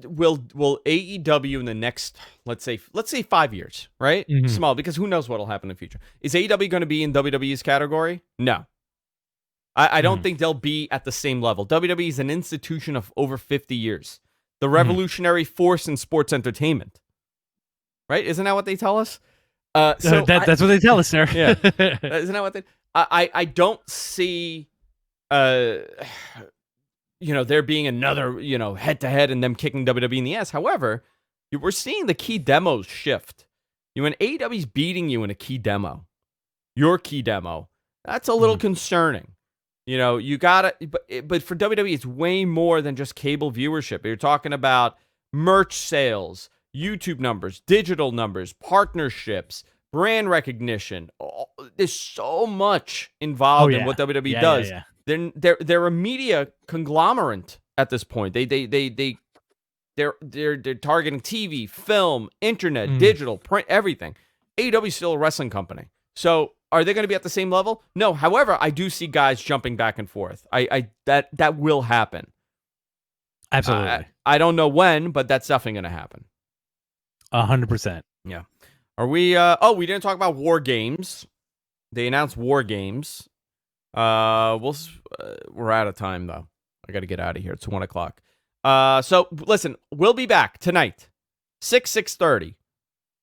Will AEW in the next let's say 5 years, right? Mm-hmm. Small, because who knows what'll happen in the future. Is AEW going to be in WWE's category? No. I don't think they'll be at the same level. WWE is an institution of over 50 years. The revolutionary force in sports entertainment. Right? Isn't that what they tell us? That's what they tell us, sir. Yeah. Isn't that what they... I don't see... there being another, head-to-head and them kicking WWE in the ass. However, we're seeing the key demos shift. When AEW's beating you in a key demo, your key demo, that's a little concerning. You got to, but for WWE, it's way more than just cable viewership. You're talking about merch sales, YouTube numbers, digital numbers, partnerships, brand recognition. There's so much involved in what WWE does. Yeah. They're a media conglomerate at this point. They're targeting TV, film, internet, digital, print, everything. AEW is still a wrestling company. So are they going to be at the same level? No. However, I do see guys jumping back and forth. That will happen. Absolutely. I don't know when, but that's definitely going to happen. 100%. Yeah. Are we? We didn't talk about War Games. They announced War Games. We're out of time though. I got to get out of here. It's 1:00. So listen, we'll be back tonight, 6:30.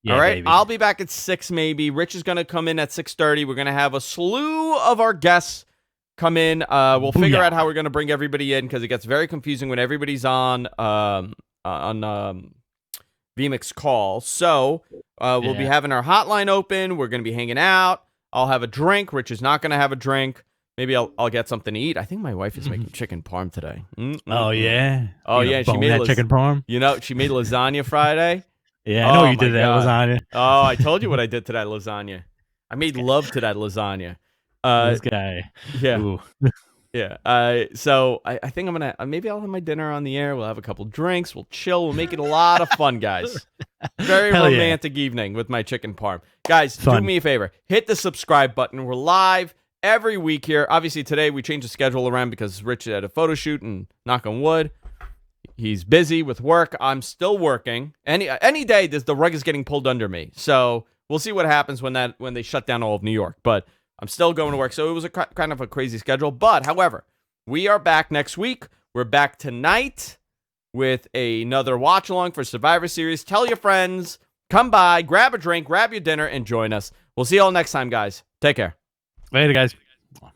Yeah, all right, baby. I'll be back at 6 maybe. Rich is going to come in at 6:30. We're going to have a slew of our guests come in. We'll figure out how we're going to bring everybody in because it gets very confusing when everybody's on VMix call. So we'll be having our hotline open. We're going to be hanging out. I'll have a drink. Rich is not going to have a drink. Maybe I'll get something to eat. I think my wife is making chicken parm today. Oh yeah. Oh yeah. She made that chicken parm. She made lasagna Friday. Yeah, I know you did that lasagna. Oh, I told you what I did to that lasagna. I made love to that lasagna. This guy. Yeah. Ooh. Yeah. So I think I'm going to, maybe I'll have my dinner on the air. We'll have a couple drinks. We'll chill. We'll make it a lot of fun, guys. Very romantic evening with my chicken parm. Guys, do me a favor. Hit the subscribe button. We're live every week here. Obviously, today we changed the schedule around because Rich had a photo shoot and knock on wood. He's busy with work. I'm still working. Any day, the rug is getting pulled under me. So we'll see what happens when they shut down all of New York. But I'm still going to work. So it was kind of a crazy schedule. But, however, we are back next week. We're back tonight with another watch-along for Survivor Series. Tell your friends. Come by. Grab a drink. Grab your dinner. And join us. We'll see you all next time, guys. Take care. Later, guys.